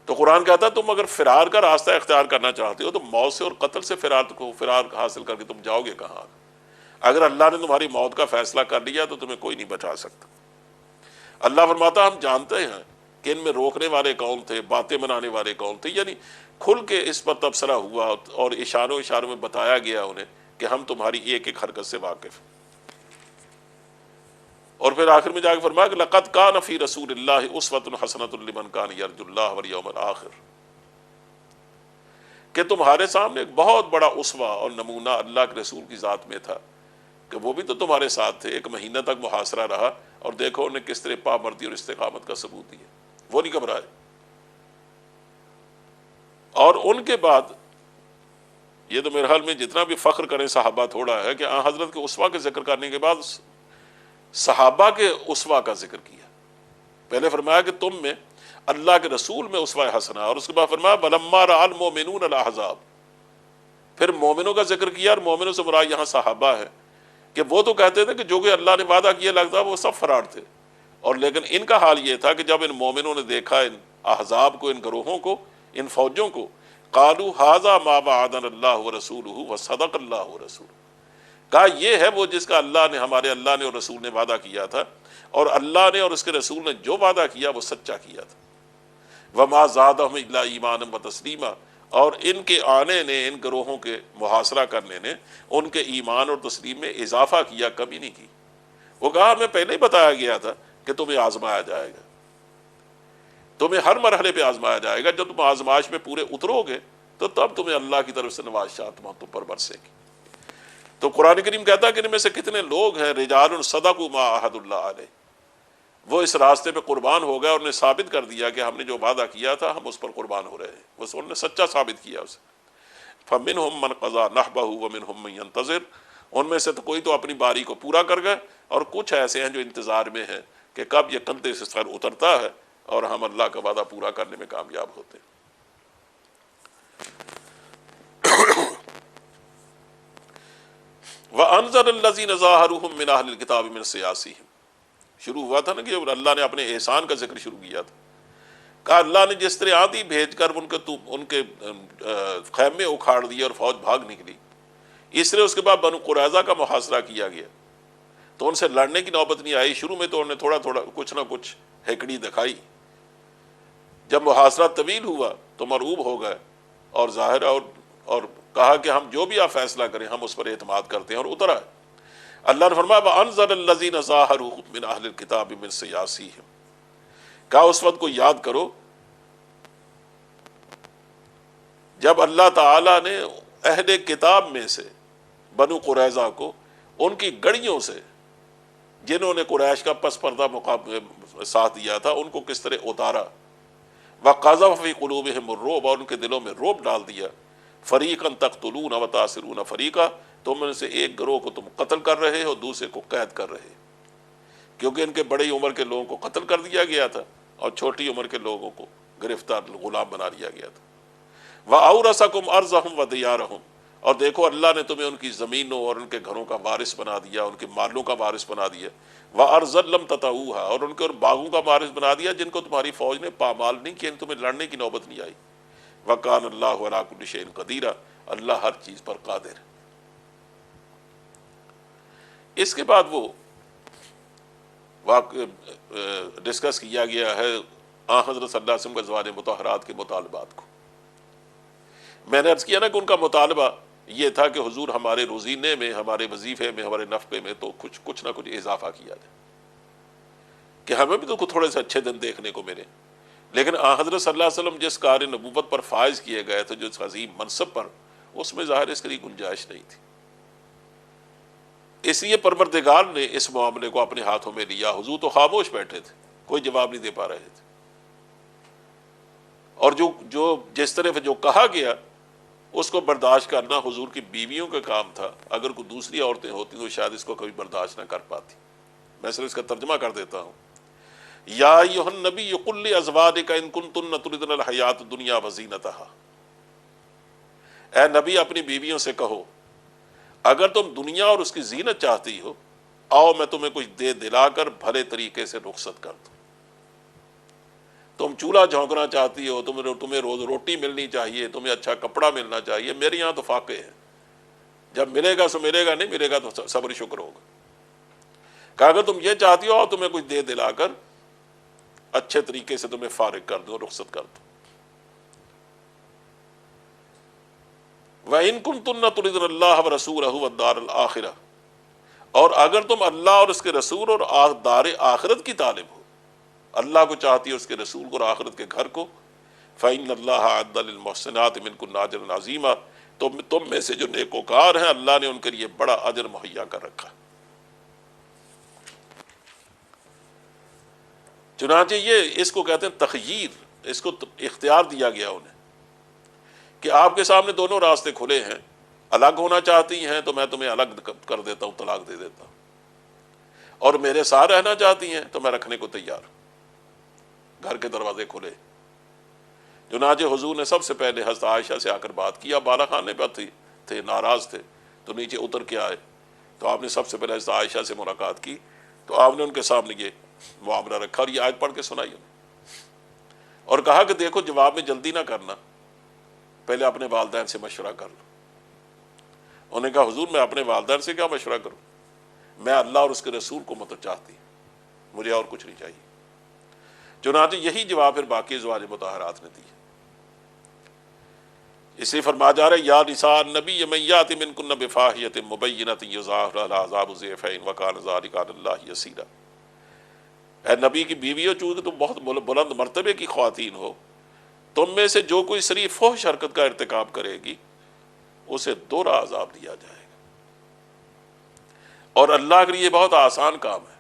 تو قرآن کہتا ہے تم اگر فرار کا راستہ اختیار کرنا چاہتے ہو تو موت سے اور قتل سے فرار حاصل کر کے تم جاؤ گے کہاں؟ اگر اللہ نے تمہاری موت کا فیصلہ کر لیا تو تمہیں کوئی نہیں بچا سکتا۔ اللہ فرماتا ہم جانتے ہیں کہ ان میں روکنے والے کون تھے، باتیں بنانے والے کون تھے، یعنی کھل کے اس پر تبصرہ ہوا اور اشاروں میں بتایا گیا انہیں کہ ہم تمہاری ایک ایک حرکت سے واقف ہیں۔ اور پھر آخر میں جا کے فرمایا کہ لقد کان فی رسول اللہ اسوۃ حسنۃ لمن کان یرجو اللہ والیوم الآخر، کہ تمہارے سامنے ایک بہت بڑا اسوہ اور نمونہ اللہ کے رسول کی ذات میں تھا کہ وہ بھی تو تمہارے ساتھ تھے، ایک مہینہ تک محاصرہ رہا اور دیکھو انہیں کس طرح پامردی اور استقامت کا ثبوت دیا، وہ نہیں گھبرائے۔ اور ان کے بعد یہ تو میرے حال میں جتنا بھی فخر کریں صحابہ تھوڑا ہے کہ حضرت کے اسوہ کے ذکر کرنے کے بعد صحابہ کے اسوہ کا ذکر کیا۔ پہلے فرمایا کہ تم میں اللہ کے رسول میں اسوہ حسنہ، اور اس کے بعد فرمایا وَلَمَّا رَأَى الْمُؤْمِنُونَ الْأَحْزَابَ، پھر مومنوں کا ذکر کیا، اور مومنوں سے مراد یہاں صحابہ ہے کہ وہ تو کہتے تھے کہ جو کہ اللہ نے وعدہ کیا لگتا وہ سب فرار تھے، اور لیکن ان کا حال یہ تھا کہ جب ان مومنوں نے دیکھا ان احزاب کو، ان گروہوں کو، ان فوجوں کو، قالوا ھذا ما وعدنا اللہ ورسولہ وصدق اللہ ورسولہ، کہا یہ ہے وہ جس کا اللہ نے اور رسول نے وعدہ کیا تھا، اور اللہ نے اور اس کے رسول نے جو وعدہ کیا وہ سچا کیا تھا۔ وما زادہم الا ایمانا وتسلیما، اور ان کے آنے نے، ان گروہوں کے محاصرہ کرنے نے ان کے ایمان اور تسلیم میں اضافہ کیا، کمی نہیں کی۔ وہ کہا ہمیں پہلے ہی بتایا گیا تھا کہ تمہیں آزمایا جائے گا، تمہیں ہر مرحلے پہ آزمایا جائے گا، جب تم آزمائش میں پورے اترو گے تو تب تمہیں اللہ کی طرف سے نوازشات تم پر برسے گی۔ تو قرآن کریم کہتا ہے کہ ان میں سے کتنے لوگ ہیں رجال صدقوا ما عاہدوا اللہ علیہ، وہ اس راستے پہ قربان ہو گئے اور نے ثابت کر دیا کہ ہم نے جو وعدہ کیا تھا ہم اس پر قربان ہو رہے ہیں، انہوں نے سچا ثابت کیا اسے۔ فَمِنْهُمْ مَنْ قَضَى نَحْبَهُ وَمِنْهُمْ مَنْ يَنْتَظِرُ، ان میں سے تو کوئی تو اپنی باری کو پورا کر گئے، اور کچھ ایسے ہیں جو انتظار میں ہیں کہ کب یہ کندھے سے سر اترتا ہے اور ہم اللہ کا وعدہ پورا کرنے میں کامیاب ہوتے ہیں۔ وَأَنزَلَ الَّذِينَ ظَاهَرُوهُم مِّنْ أَهْلِ الْكِتَابِ مِنْ صِيَاصِهِمْ، شروع ہوا تھا نا کہ اللہ نے اپنے احسان کا ذکر شروع کیا تھا، کہا اللہ نے جس طرح آندھی بھیج کر ان کے خیمے اکھاڑ دیے اور فوج بھاگ نکلی، اس طرح اس کے بعد بنو قریظہ کا محاصرہ کیا گیا، تو ان سے لڑنے کی نوبت نہیں آئی۔ شروع میں تو انہوں نے تھوڑا تھوڑا کچھ نہ کچھ ہیکڑی دکھائی، جب محاصرہ طویل ہوا تو مرعوب ہو گئے اور ظاہر اور کہا کہ ہم جو بھی آپ فیصلہ کریں ہم اس پر اعتماد کرتے ہیں، اور اتر آئے۔ اللہ نے فرمایا وَأَنزَلَ الَّذِينَ ظَاهَرُوهُم مِّنْ أَهْلِ الْكِتَابِ مِنْ صِيَاصِهِمْ، کہا اس وقت کو یاد کرو جب اللہ تعالیٰ نے اہل کتاب میں سے بنو قریظہ کو ان کی گڑیوں سے، جنہوں نے قریش کا پس پردہ ساتھ دیا تھا، ان کو کس طرح اتارا۔ وَقَذَفَ فِي قُلُوبِهِمُ الرُّعْبَ، اور ان کے دلوں میں رعب ڈال دیا۔ فَرِيقًا تَقْتُلُونَ وَتَأْسِرُونَ فَرِيقًا، تم میں سے ایک گروہ کو تم قتل کر رہے ہو، دوسرے کو قید کر رہے، کیونکہ ان کے بڑی عمر کے لوگوں کو قتل کر دیا گیا تھا اور چھوٹی عمر کے لوگوں کو گرفتار غلام بنا لیا گیا تھا۔ وَأَوْرَثَكُمْ أَرْضَهُمْ وَدِيَارَهُمْ، اور دیکھو اللہ نے تمہیں ان کی زمینوں اور ان کے گھروں کا وارث بنا دیا، ان کے مالوں کا وارث بنا دیا۔ وَأَرْضًا لَمْ تَطَئُوهَا، اور ان کے باغوں کا وارث بنا دیا جن کو تمہاری فوج نے پامال نہیں کیا، تمہیں لڑنے کی نوبت نہیں آئی۔ وَكَانَ اللَّهُ عَلَىٰ كُلِّ شَيْءٍ قَدِيرًا، اللہ ہر چیز پر قادر ہے۔ اس کے بعد وہ ڈسکس کیا گیا ہے حضرت صلی اللہ علیہ وسلم کے ازواج مطہرات کے مطالبات کو۔ میں نے عرض کیا نا کہ ان کا مطالبہ یہ تھا کہ حضور ہمارے روزینے میں، ہمارے وظیفے میں، ہمارے نفقے میں تو کچھ نہ کچھ اضافہ کیا جائے، کہ ہمیں بھی تو تھوڑے سے اچھے دن دیکھنے کو ملے۔ لیکن حضرت صلی اللہ علیہ وسلم جس کار نبوت پر فائز کیے گئے تھے، جو اس عظیم منصب پر، اس میں ظاہر اس کی گنجائش نہیں تھی۔ اس لیے پروردگار نے اس معاملے کو اپنے ہاتھوں میں لیا۔ حضور تو خاموش بیٹھے تھے، کوئی جواب نہیں دے پا رہے تھے، اور جو جس طرح جو کہا گیا اس کو برداشت کرنا حضور کی بیویوں کا کام تھا۔ اگر کوئی دوسری عورتیں ہوتی تو شاید اس کو کبھی برداشت نہ کر پاتی۔ میں صرف اس کا ترجمہ کر دیتا ہوں۔ یا ایھا النبی قل لازواجک ان کنتن تردن الحیات الدنیا وزینتہا، اے نبی اپنی بیویوں سے کہو اگر تم دنیا اور اس کی زینت چاہتی ہو، آؤ میں تمہیں کچھ دے دلا کر بھلے طریقے سے رخصت کر دوں۔ تم چولہا جھونکنا چاہتی ہو، تمہیں روز روٹی ملنی چاہیے، تمہیں اچھا کپڑا ملنا چاہیے، میرے یہاں تو فاقے ہیں، جب ملے گا سو ملے گا، نہیں ملے گا تو صبر شکر ہوگا۔ کہ اگر تم یہ چاہتی ہو تمہیں کچھ دے دلا کر اچھے طریقے سے تمہیں فارغ کر دوں، رخصت کر دوں۔ وَإِن كُنتُنَّ تُرِدْنَ اللَّهَ وَرَسُولَهُ وَالدَّارَ الْآخِرَةَ، اور اگر تم اللہ اور اس کے رسول اور دار آخرت کی طالب ہو، اللہ کو چاہتی ہے، اس کے رسول کو اور آخرت کے گھر کو، فَإِنَّ اللَّهَ أَعَدَّ لِلْمُحْسِنَاتِ مِنكُنَّ أَجْرًا عَظِيمًا، تو تم میں سے جو نیکوکار ہیں اللہ نے ان کے لیے بڑا اجر مہیا کر رکھا۔ چنانچہ یہ اس کو کہتے ہیں تخییر، اس کو اختیار دیا گیا انہیں کہ آپ کے سامنے دونوں راستے کھلے ہیں، الگ ہونا چاہتی ہیں تو میں تمہیں الگ کر دیتا ہوں، طلاق دے دیتا ہوں، اور میرے ساتھ رہنا چاہتی ہیں تو میں رکھنے کو تیار ہوں، گھر کے دروازے کھلے۔ چنانچہ حضور نے سب سے پہلے حضرت عائشہ سے آ کر بات کی، آپ بالا خانے پر تھے، ناراض تھے، تو نیچے اتر کے آئے، تو آپ نے سب سے پہلے حضرت عائشہ سے ملاقات کی، تو آپ نے ان کے سامنے یہ معاملہ رکھا اور یہ آیت پڑھ کے سنائی انہیں، اور کہا کہ دیکھو جواب میں جلدی نہ کرنا، پہلے اپنے والدین سے مشورہ کر لو۔ انہوں نے کہا حضور میں اپنے والدین سے کیا مشورہ کروں، میں اللہ اور اس کے رسول کو مت چاہتی، مجھے اور کچھ نہیں چاہیے۔ چنانچہ یہی جواب پھر باقی ازواج مطہرات نے دی۔ اس لیے فرمایا جا رہا ہے یا نساء النبی من یات منکن بفاحشۃ مبینۃ یضاعف لها العذاب ضعفین وکان ذلک علی اللہ یسیرا۔ اے نبی کی بیویوں، چونکہ تم بہت بلند مرتبے کی خواتین ہو، تم میں سے جو کوئی صریح فحش حرکت کا ارتکاب کرے گی اسے دوہرا عذاب دیا جائے گا، اور اللہ کے لیے بہت آسان کام ہے۔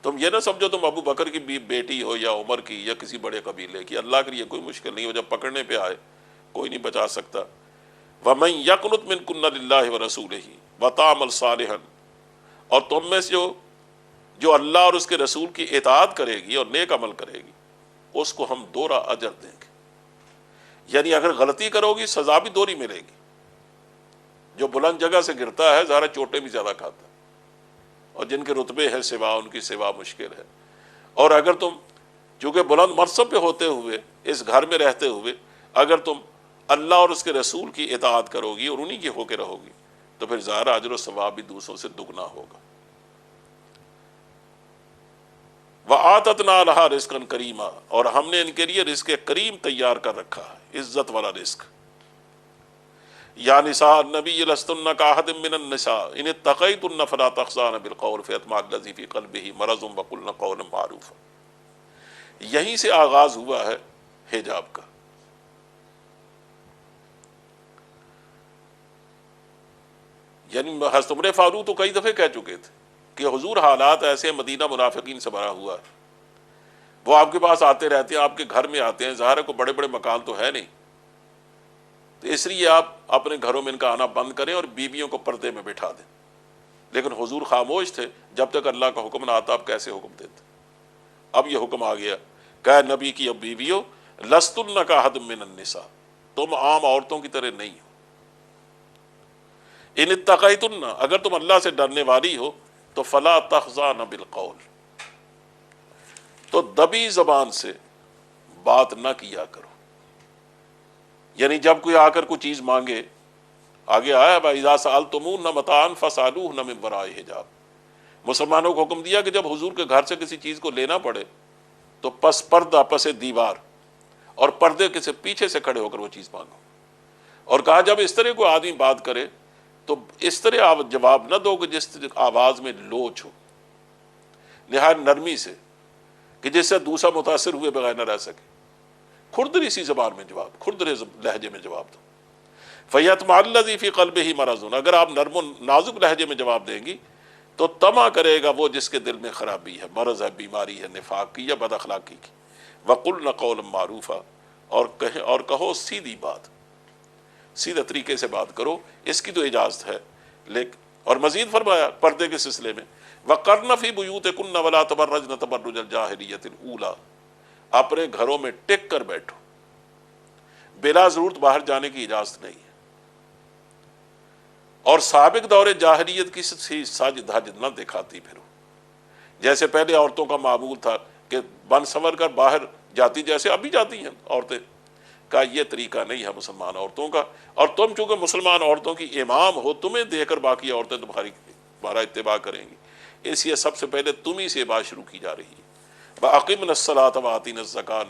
تم یہ نہ سمجھو تم ابو بکر کی بیٹی ہو یا عمر کی یا کسی بڑے قبیلے کی، اللہ کے لیے کوئی مشکل نہیں ہو، جب پکڑنے پہ آئے کوئی نہیں بچا سکتا۔ وَمَن يَقْنُتْ مِنكُنَّ لِلَّهِ وَرَسُولِهِ وَتَعْمَلْ صَالِحًا، اور تم میں سے جو اللہ اور اس کے رسول کی اطاعت کرے گی اور نیک عمل کرے گی، اس کو ہم دوہرا اجر دیں گے۔ یعنی اگر غلطی کرو گی سزا بھی دوہری ملے گی۔ جو بلند جگہ سے گرتا ہے ظاہر چوٹیں بھی زیادہ کھاتا ہے، اور جن کے رتبے ہیں سوا، ان کی سوا مشکل ہے۔ اور اگر تم چونکہ بلند منصب پہ ہوتے ہوئے، اس گھر میں رہتے ہوئے، اگر تم اللہ اور اس کے رسول کی اطاعت کرو گی اور انہی کی ہو کے رہو گی، تو پھر ظاہر اجر و ثواب بھی دوسروں سے دگنا ہوگا۔ وَآتَتْنَا لَهَا رِزْقًا كَرِيمًا، اور ہم نے ان کے لیے رزق کریم تیار کر رکھا ہے، عزت والا رزق۔ یا نساء النبی لستن کاحد من النساء ان اتقیتن فلا تخضعن بالقول فیطمع الذی فی قلبہ مرض وقلن قولا معروفا۔ یہیں سے آغاز ہوا ہے حجاب کا۔ یعنی حضرت عمر فاروق تو کئی دفعے کہہ چکے تھے کہ حضور حالات ایسے مدینہ منافقین سے بھرا ہوا ہے، وہ آپ کے پاس آتے رہتے ہیں، آپ کے گھر میں آتے ہیں، ظاہر ہے کوئی بڑے بڑے مکان تو ہے نہیں، تو اس لیے آپ اپنے گھروں میں ان کا آنا بند کریں اور بیویوں کو پردے میں بٹھا دیں۔ لیکن حضور خاموش تھے، جب تک اللہ کا حکم نہ آتا آپ کیسے حکم دیتے؟ اب یہ حکم آ گیا کہ نبی کی اب بیویوں لستن کاحد من النساء، تم عام عورتوں کی طرح نہیں ہو۔ ان اتقیتن، اگر تم اللہ سے ڈرنے والی ہو تو فلا تخضعن بالقول، تو دبی زبان سے بات نہ کیا کرو۔ یعنی جب کوئی آ کر کوئی چیز مانگے، آگے آیا اذا سألتموهن متاعا فاسألوهن من وراء حجاب، مسلمانوں کو حکم دیا کہ جب حضور کے گھر سے کسی چیز کو لینا پڑے تو پس پردہ، پس دیوار اور پردے کے سے پیچھے سے کھڑے ہو کر وہ چیز مانگو۔ اور کہا جب اس طرح کوئی آدمی بات کرے تو اس طرح آپ جواب نہ دو کہ جس آواز میں لوچ ہو، نہایت نرمی سے، کہ جس سے دوسرا متاثر ہوئے بغیر نہ رہ سکے۔ کھردری سی زبان میں جواب، کھردرے لہجے میں جواب دو۔ فَيَطْمَعَ الَّذِي فِي قَلْبِهِ مَرَضٌ، اگر آپ نرم و نازک لہجے میں جواب دیں گی تو طمع کرے گا وہ جس کے دل میں خرابی ہے، مرض ہے، بیماری ہے، نفاق کی یا بد اخلاقی کی۔ وَقُلْنَ قَوْلًا مَعْرُوفًا، اور کہو سیدھی بات، سیدھے طریقے سے بات کرو، اس کی تو اجازت ہے۔ لیکن اور مزید فرمایا پردے کے سلسلے میں وَقَرْنَ فِي بُيُوتِكُنَّ وَلَا تَبَرَّجْنَ تَبَرُّجَ الْجَاهِلِيَّةِ الْأُولَىٰ، اپنے گھروں میں ٹک کر بیٹھو، بلا ضرورت باہر جانے کی اجازت نہیں ہے، اور سابق دور جاہلیت کی ساج دھاج نہ دکھاتی پھرو۔ جیسے پہلے عورتوں کا معمول تھا کہ بن سنور کر باہر جاتی، جیسے ابھی جاتی ہیں عورتیں، کا یہ طریقہ نہیں ہے مسلمان عورتوں کا، اور تم چونکہ مسلمان عورتوں کی امام ہو، تمہیں دیکھ کر باقی عورتیں تمہارا اتباع کریں گی، اس لیے سب سے پہلے تم ہی سے بات شروع کی جا رہی ہے۔ وَأَقِمْنَ الصَّلَاةَ وَآتِينَ الزَّكَاةَ،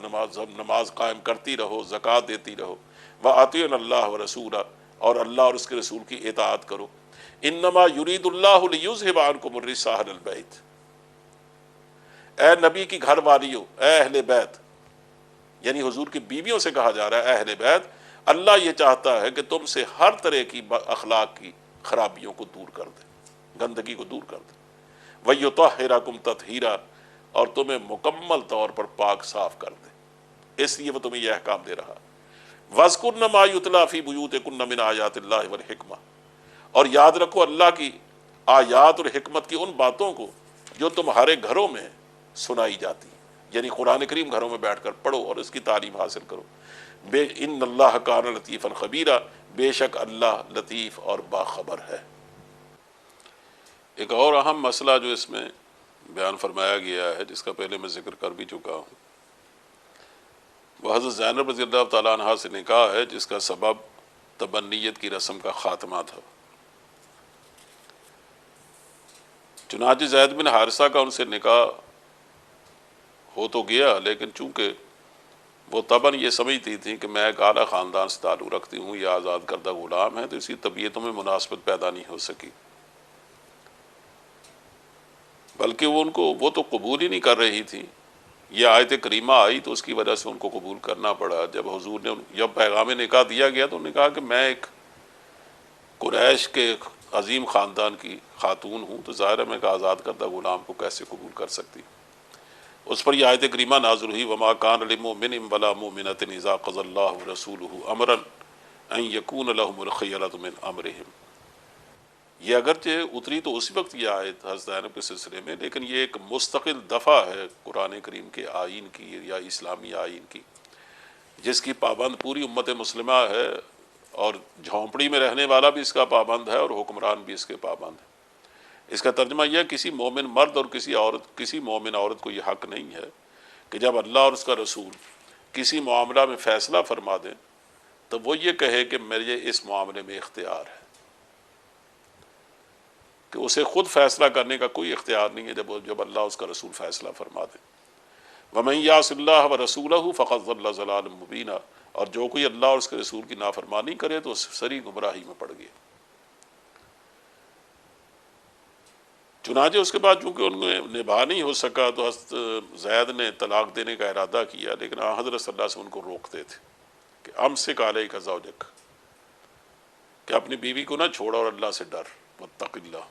نماز قائم کرتی رہو، زکوٰۃ دیتی رہو۔ وَأَطِيعْنَ اللَّهَ وَرَسُولَهُ، اور اللہ اور اس کے رسول کی اطاعت کرو۔ انما یرید اللہ لیذہب عنکم الرجس اہل البیت، اے نبی کی گھر والیوں، اے اہل بیت، یعنی حضور کی بیویوں سے کہا جا رہا ہے اے اہل بیت، اللہ یہ چاہتا ہے کہ تم سے ہر طرح کی اخلاق کی خرابیوں کو دور کر دے، گندگی کو دور کر دے۔ وَیُطَہِّرَکُمْ تَطْہِیرًا، اور تمہیں مکمل طور پر پاک صاف کر دے، اس لیے وہ تمہیں یہ احکام دے رہا۔ وَاذْکُرْنَ مَا یُتْلَىٰ فِی بُیُوتِکُنَّ مِنْ آیَاتِ اللَّهِ وَالْحِکْمَةِ، اور یاد رکھو اللہ کی آیات اور حکمت کی ان باتوں کو جو تمہارے گھروں میں سنائی جاتی، یعنی قرآن کریم گھروں میں بیٹھ کر پڑھو اور اس کی تعلیم حاصل کرو۔ ان اللہ کان لطیفا خبیرا، بے شک اللہ لطیف اور باخبر ہے۔ ایک اور اہم مسئلہ جو اس میں بیان فرمایا گیا ہے، جس کا پہلے میں ذکر کر بھی چکا ہوں، وہ حضرت زینب رضی اللہ تعالیٰ عنہ سے نکاح ہے جس کا سبب تبنیت کی رسم کا خاتمہ تھا۔ چنانچہ زید بن حارثہ کا ان سے نکاح ہو تو گیا، لیکن چونکہ وہ طبعاً یہ سمجھتی تھیں کہ میں ایک اعلیٰ خاندان سے تعلق رکھتی ہوں، یہ آزاد کردہ غلام ہیں، تو اسی طبیعتوں میں مناسبت پیدا نہیں ہو سکی، بلکہ وہ تو قبول ہی نہیں کر رہی تھی۔ یہ آیت کریمہ آئی تو اس کی وجہ سے ان کو قبول کرنا پڑا۔ جب حضور نے جب پیغام نکاح دیا گیا تو انہوں نے کہا کہ میں ایک قریش کے عظیم خاندان کی خاتون ہوں، تو ظاہر ہے میں ایک آزاد کردہ غلام کو کیسے قبول کر سکتی۔ اس پر یہ آیت کریمہ نازل ہوئی، وما کان لمؤمن ولا مؤمنۃ اذا قضى اللہ ورسولہ امرا ان یکون لهم الخیرۃ من امرہم۔ یہ اگرچہ اتری تو اسی وقت یہ آیت حضرت زینب کے سلسلے میں، لیکن یہ ایک مستقل دفعہ ہے قرآن کریم کے آئین کی یا اسلامی آئین کی، جس کی پابند پوری امت مسلمہ ہے، اور جھونپڑی میں رہنے والا بھی اس کا پابند ہے اور حکمران بھی اس کے پابند ہے۔ اس کا ترجمہ یہ ہے کسی مومن مرد اور کسی مومن عورت کو یہ حق نہیں ہے کہ جب اللہ اور اس کا رسول کسی معاملہ میں فیصلہ فرما دیں تو وہ یہ کہے کہ میرے اس معاملے میں اختیار ہے، کہ اسے خود فیصلہ کرنے کا کوئی اختیار نہیں ہے جب اللہ اس کا رسول فیصلہ فرما دے۔ وَمَن يَعْصِ اللَّهَ وَرَسُولَهُ فَقَدْ ضَلَّ ضَلَالًا مُبِينًا، اور جو کوئی اللہ اور اس کے رسول کی نافرمانی کرے تو سری گمراہی میں پڑ گیا۔ چنانچہ اس کے بعد چونکہ ان میں نبھا نہیں ہو سکا تو حضرت زید نے طلاق دینے کا ارادہ کیا، لیکن حضرت صلی اللہ علیہ وسلم ان کو روکتے تھے کہ امسک علیک زوجک، کہ اپنی بیوی کو نہ چھوڑا اور اللہ سے ڈر، واتق اللہ۔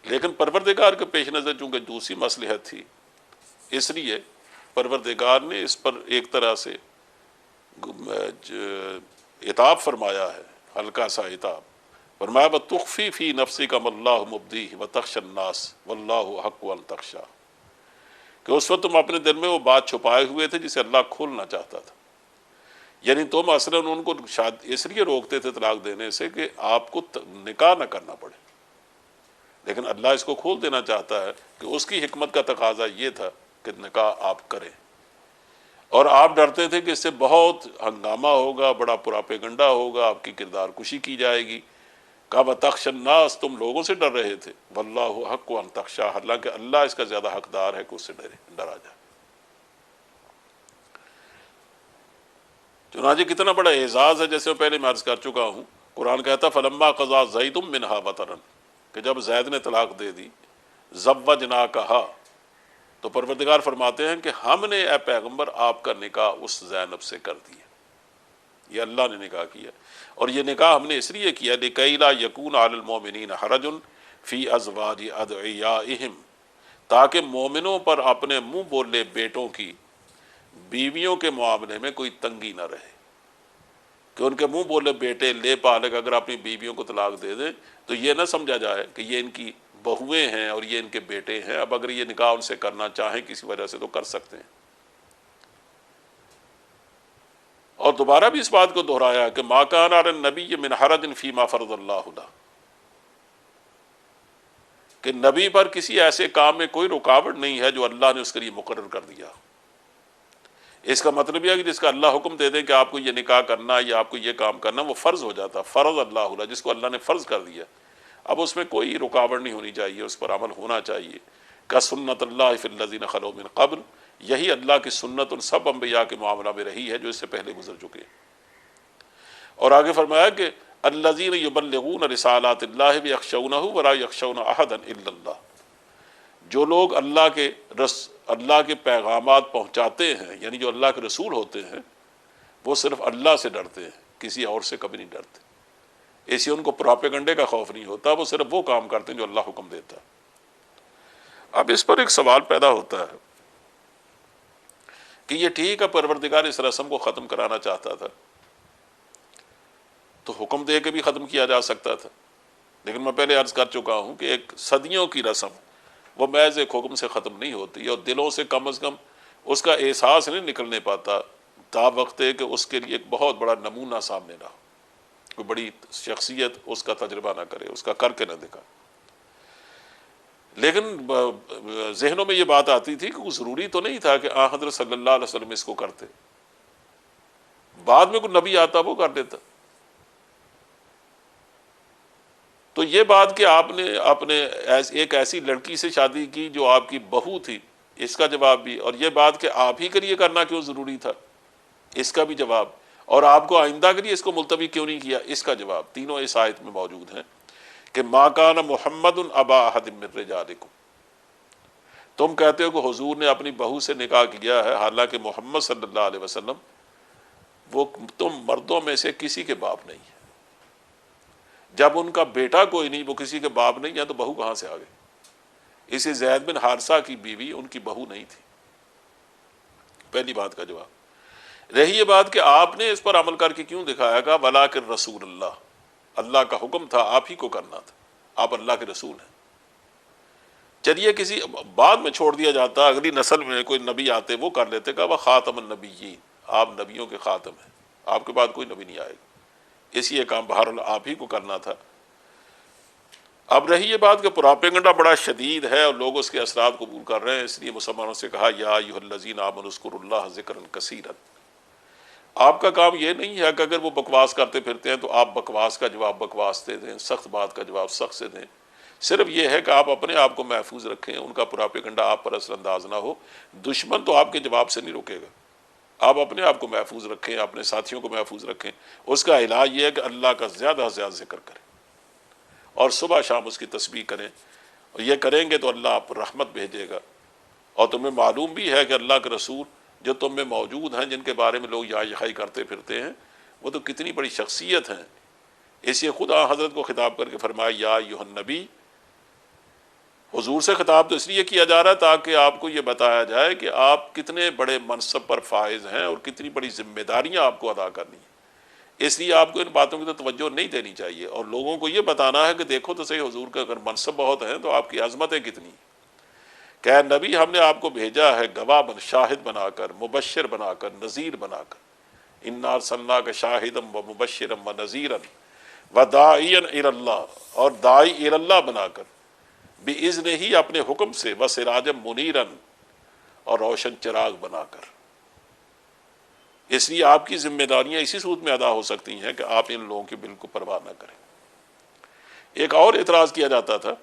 لیکن پروردگار کے پیش نظر چونکہ دوسری مصلحت تھی، اس لیے پروردگار نے اس پر ایک طرح سے عتاب فرمایا ہے، ہلکا سا عتاب فرمایا، وَتُخْفِي فِي نَفْسِكَ مَا اللَّهُ مُبْدِيهِ وَتَخْشَى النَّاسَ وَاللَّهُ أَحَقُّ أَن تَخْشَاهُ، کہ اس وقت تم اپنے دل میں وہ بات چھپائے ہوئے تھے جسے اللہ کھولنا چاہتا تھا۔ یعنی تم اصلاً ان کو اس لیے روکتے تھے طلاق دینے سے کہ آپ کو نکاح نہ کرنا پڑے، لیکن اللہ اس کو کھول دینا چاہتا ہے کہ اس کی حکمت کا تقاضا یہ تھا کہ نکاح آپ کریں، اور آپ ڈرتے تھے کہ اس سے بہت ہنگامہ ہوگا، بڑا پراپیگنڈا ہوگا، آپ کی کردار کشی کی جائے گی۔ کہا وَتَخْشَى النَّاسَ، تم لوگوں سے ڈر رہے تھے، وَاللَّهُ أَحَقُّ أَن تَخْشَاهُ، حالانکہ اللہ اس کا زیادہ حقدار ہے کہ اس سے ڈرا جائے۔ چنانچہ کتنا بڑا اعزاز ہے، جیسے میں پہلے عرض کر چکا ہوں، قرآن کہتا فَلَمَّا قَضَىٰ زَيْدٌ مِّنْهَا وَطَرًا، کہ جب زید نے طلاق دے دی، زَوَّجْنَاكَهَا، تو پروردگار فرماتے ہیں کہ ہم نے اے پیغمبر آپ کا نکاح اس زینب سے کر دیا، یہ اللہ نے نکاح کیا، اور یہ نکاح ہم نے اس لیے کیا لِكَيْ لَا يَكُونَ عَلَى الْمُؤْمِنِينَ حَرَجٌ فِي أَزْوَاجِ أَدْعِيَائِهِمْ، تاکہ مومنوں پر اپنے منہ بولے بیٹوں کی بیویوں کے معاملے میں کوئی تنگی نہ رہے، کہ ان کے منہ بولے بیٹے لے پالے اگر اپنی بیویوں کو طلاق دے دیں تو یہ نہ سمجھا جائے کہ یہ ان کی بہویں ہیں اور یہ ان کے بیٹے ہیں، اب اگر یہ نکاح ان سے کرنا چاہیں کسی وجہ سے تو کر سکتے ہیں۔ اور دوبارہ بھی اس بات کو دہرایا کہ ما کان علی النبی من حرج فیما فرض اللہ له، کہ نبی پر کسی ایسے کام میں کوئی رکاوٹ نہیں ہے جو اللہ نے اس کے لیے مقرر کر دیا۔ اس کا مطلب یہ ہے کہ جس کا اللہ حکم دے دے کہ آپ کو یہ نکاح کرنا یا آپ کو یہ کام کرنا، وہ فرض ہو جاتا، فرض اللہ له، جس کو اللہ نے فرض کر دیا، اب اس میں کوئی رکاوٹ نہیں ہونی چاہیے، اس پر عمل ہونا چاہیے۔ کا سنت اللہ فی الذین خلو من قبل، یہی اللہ کی سنت ان سب انبیاء کے معاملہ میں رہی ہے جو اس سے پہلے گزر چکے ہیں۔ اور آگے فرمایا کہ الذین یبلغون رسالات اللہ ویخشونہ ولا یخشون احدا الا اللہ، جو لوگ اللہ کے پیغامات پہنچاتے ہیں، یعنی جو اللہ کے رسول ہوتے ہیں، وہ صرف اللہ سے ڈرتے ہیں، کسی اور سے کبھی نہیں ڈرتے۔ ایسی ان کو پراپیگنڈے کا خوف نہیں ہوتا، وہ صرف وہ کام کرتے ہیں جو اللہ حکم دیتا ہے۔ اب اس پر ایک سوال پیدا ہوتا ہے کہ یہ ٹھیک ہے پروردگار اس رسم کو ختم کرانا چاہتا تھا تو حکم دے کے بھی ختم کیا جا سکتا تھا، لیکن میں پہلے عرض کر چکا ہوں کہ ایک صدیوں کی رسم وہ محض ایک حکم سے ختم نہیں ہوتی، اور دلوں سے کم از کم اس کا احساس نہیں نکلنے پاتا تا وقت ہے کہ اس کے لیے ایک بہت بڑا نمونہ سامنے نہ ہو، کوئی بڑی شخصیت اس کا تجربہ نہ کرے، اس کا کر کے نہ دکھا۔ لیکن ذہنوں میں یہ بات آتی تھی کہ وہ ضروری تو نہیں تھا کہ حضرت صلی اللہ علیہ وسلم اس کو کرتے، بعد میں کوئی نبی آتا وہ کر دیتا۔ تو یہ بات کہ آپ نے ایک ایسی لڑکی سے شادی کی جو آپ کی بہو تھی، اس کا جواب بھی، اور یہ بات کہ آپ ہی کے لیے کرنا کیوں ضروری تھا، اس کا بھی جواب، اور آپ کو آئندہ کے لیے اس کو ملتوی کیوں نہیں کیا، اس کا جواب، تینوں اس آیت میں موجود ہیں کہ ما کان محمد ابا احد من رجالکم۔ تم کہتے ہو کہ حضور نے اپنی بہو سے نکاح کیا ہے، حالانکہ محمد صلی اللہ علیہ وسلم وہ تم مردوں میں سے کسی کے باپ نہیں ہے۔ جب ان کا بیٹا کوئی نہیں، وہ کسی کے باپ نہیں ہے، تو بہو کہاں سے آ گئی؟ اسی زید بن حارثہ کی بیوی ان کی بہو نہیں تھی، پہلی بات کا جواب۔ رہی یہ بات کہ آپ نے اس پر عمل کر کے کیوں دکھایا گا، ولاکن رسول اللہ، اللہ کا حکم تھا، آپ ہی کو کرنا تھا، آپ اللہ کے رسول ہیں۔ چلیے کسی بعد میں چھوڑ دیا جاتا، اگلی نسل میں کوئی نبی آتے وہ کر لیتے، کہ وہ خاتم النبیین، آپ نبیوں کے خاتم ہیں، آپ کے بعد کوئی نبی نہیں آئے گا، اس لیے کام بہرحال آپ ہی کو کرنا تھا۔ اب رہی یہ بات کہ پراپیگنڈا بڑا شدید ہے اور لوگ اس کے اثرات قبول کر رہے ہیں، اس لیے مسلمانوں سے کہا یا ایھا الذین آمنوا اذکروا اللہ ذکرا کثیرا۔ آپ کا کام یہ نہیں ہے کہ اگر وہ بکواس کرتے پھرتے ہیں تو آپ بکواس کا جواب بکواس دے دیں، سخت بات کا جواب سخت سے دیں۔ صرف یہ ہے کہ آپ اپنے آپ کو محفوظ رکھیں، ان کا پراپیگنڈا آپ پر اثر انداز نہ ہو۔ دشمن تو آپ کے جواب سے نہیں روکے گا، آپ اپنے آپ کو محفوظ رکھیں، اپنے ساتھیوں کو محفوظ رکھیں۔ اس کا علاج یہ ہے کہ اللہ کا زیادہ سے زیادہ ذکر کریں اور صبح شام اس کی تسبیح کریں، اور یہ کریں گے تو اللہ آپ پر رحمت بھیجے گا۔ اور تمہیں معلوم بھی ہے کہ اللہ کے رسول جو تم میں موجود ہیں، جن کے بارے میں لوگ یائی کرتے پھرتے ہیں، وہ تو کتنی بڑی شخصیت ہیں۔ اس لیے خدا حضرت کو خطاب کر کے فرمایا یا ایھا النبی۔ حضور سے خطاب تو اس لیے کیا جا رہا ہے تاکہ آپ کو یہ بتایا جائے کہ آپ کتنے بڑے منصب پر فائز ہیں اور کتنی بڑی ذمہ داریاں آپ کو ادا کرنی ہیں۔ اس لیے آپ کو ان باتوں کی تو توجہ نہیں دینی چاہیے، اور لوگوں کو یہ بتانا ہے کہ دیکھو تو صحیح، حضور کا اگر منصب بہت ہیں تو آپ کی عظمتیں کتنی ہیں۔ کہ اے نبی، ہم نے آپ کو بھیجا ہے گواہ شاہد بنا کر، مبشر بنا کر، نذیر بنا کر۔ انا ارسلناک شاہدا ومبشرا ونذیرا وداعیا الی اللہ، اور داعی الی اللہ بنا کر، باذن ہی، اپنے حکم سے، وسراجا منیرا، اور روشن چراغ بنا کر۔ اس لیے آپ کی ذمہ داریاں اسی صورت میں ادا ہو سکتی ہیں کہ آپ ان لوگوں کی بالکل پرواہ نہ کریں۔ ایک اور اعتراض کیا جاتا تھا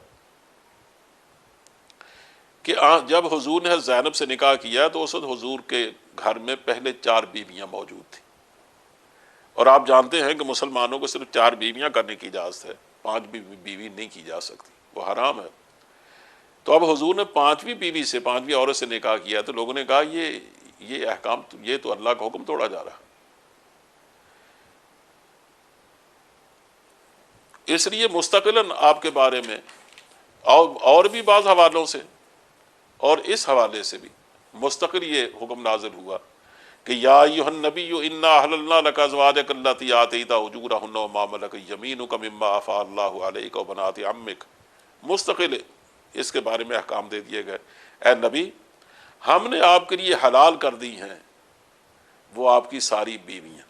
کہ جب حضور نے زینب سے نکاح کیا تو اس وقت حضور کے گھر میں پہلے 4 بیویاں موجود تھیں، اور آپ جانتے ہیں کہ مسلمانوں کو صرف 4 بیویاں کرنے کی اجازت ہے، 5 بیوی نہیں کی جا سکتی، وہ حرام ہے۔ تو اب حضور نے 5ویں بیوی سے، 5ویں عورت سے نکاح کیا، تو لوگوں نے کہا یہ احکام، یہ تو اللہ کا حکم توڑا جا رہا ہے۔ اس لیے مستقلاً آپ کے بارے میں اور بھی بعض حوالوں سے اور اس حوالے سے بھی مستقل یہ حکم نازل ہوا کہ یا ایھا النبی انا احللنا لک ازواجک اللاتی آتیت اجورہن وما ملکت یمینک مما افاء اللہ علیک وبنات عمک۔ مستقل اس کے بارے میں احکام دے دیے گئے، اے نبی، ہم نے آپ کے لیے حلال کر دی ہیں وہ آپ کی ساری بیویاں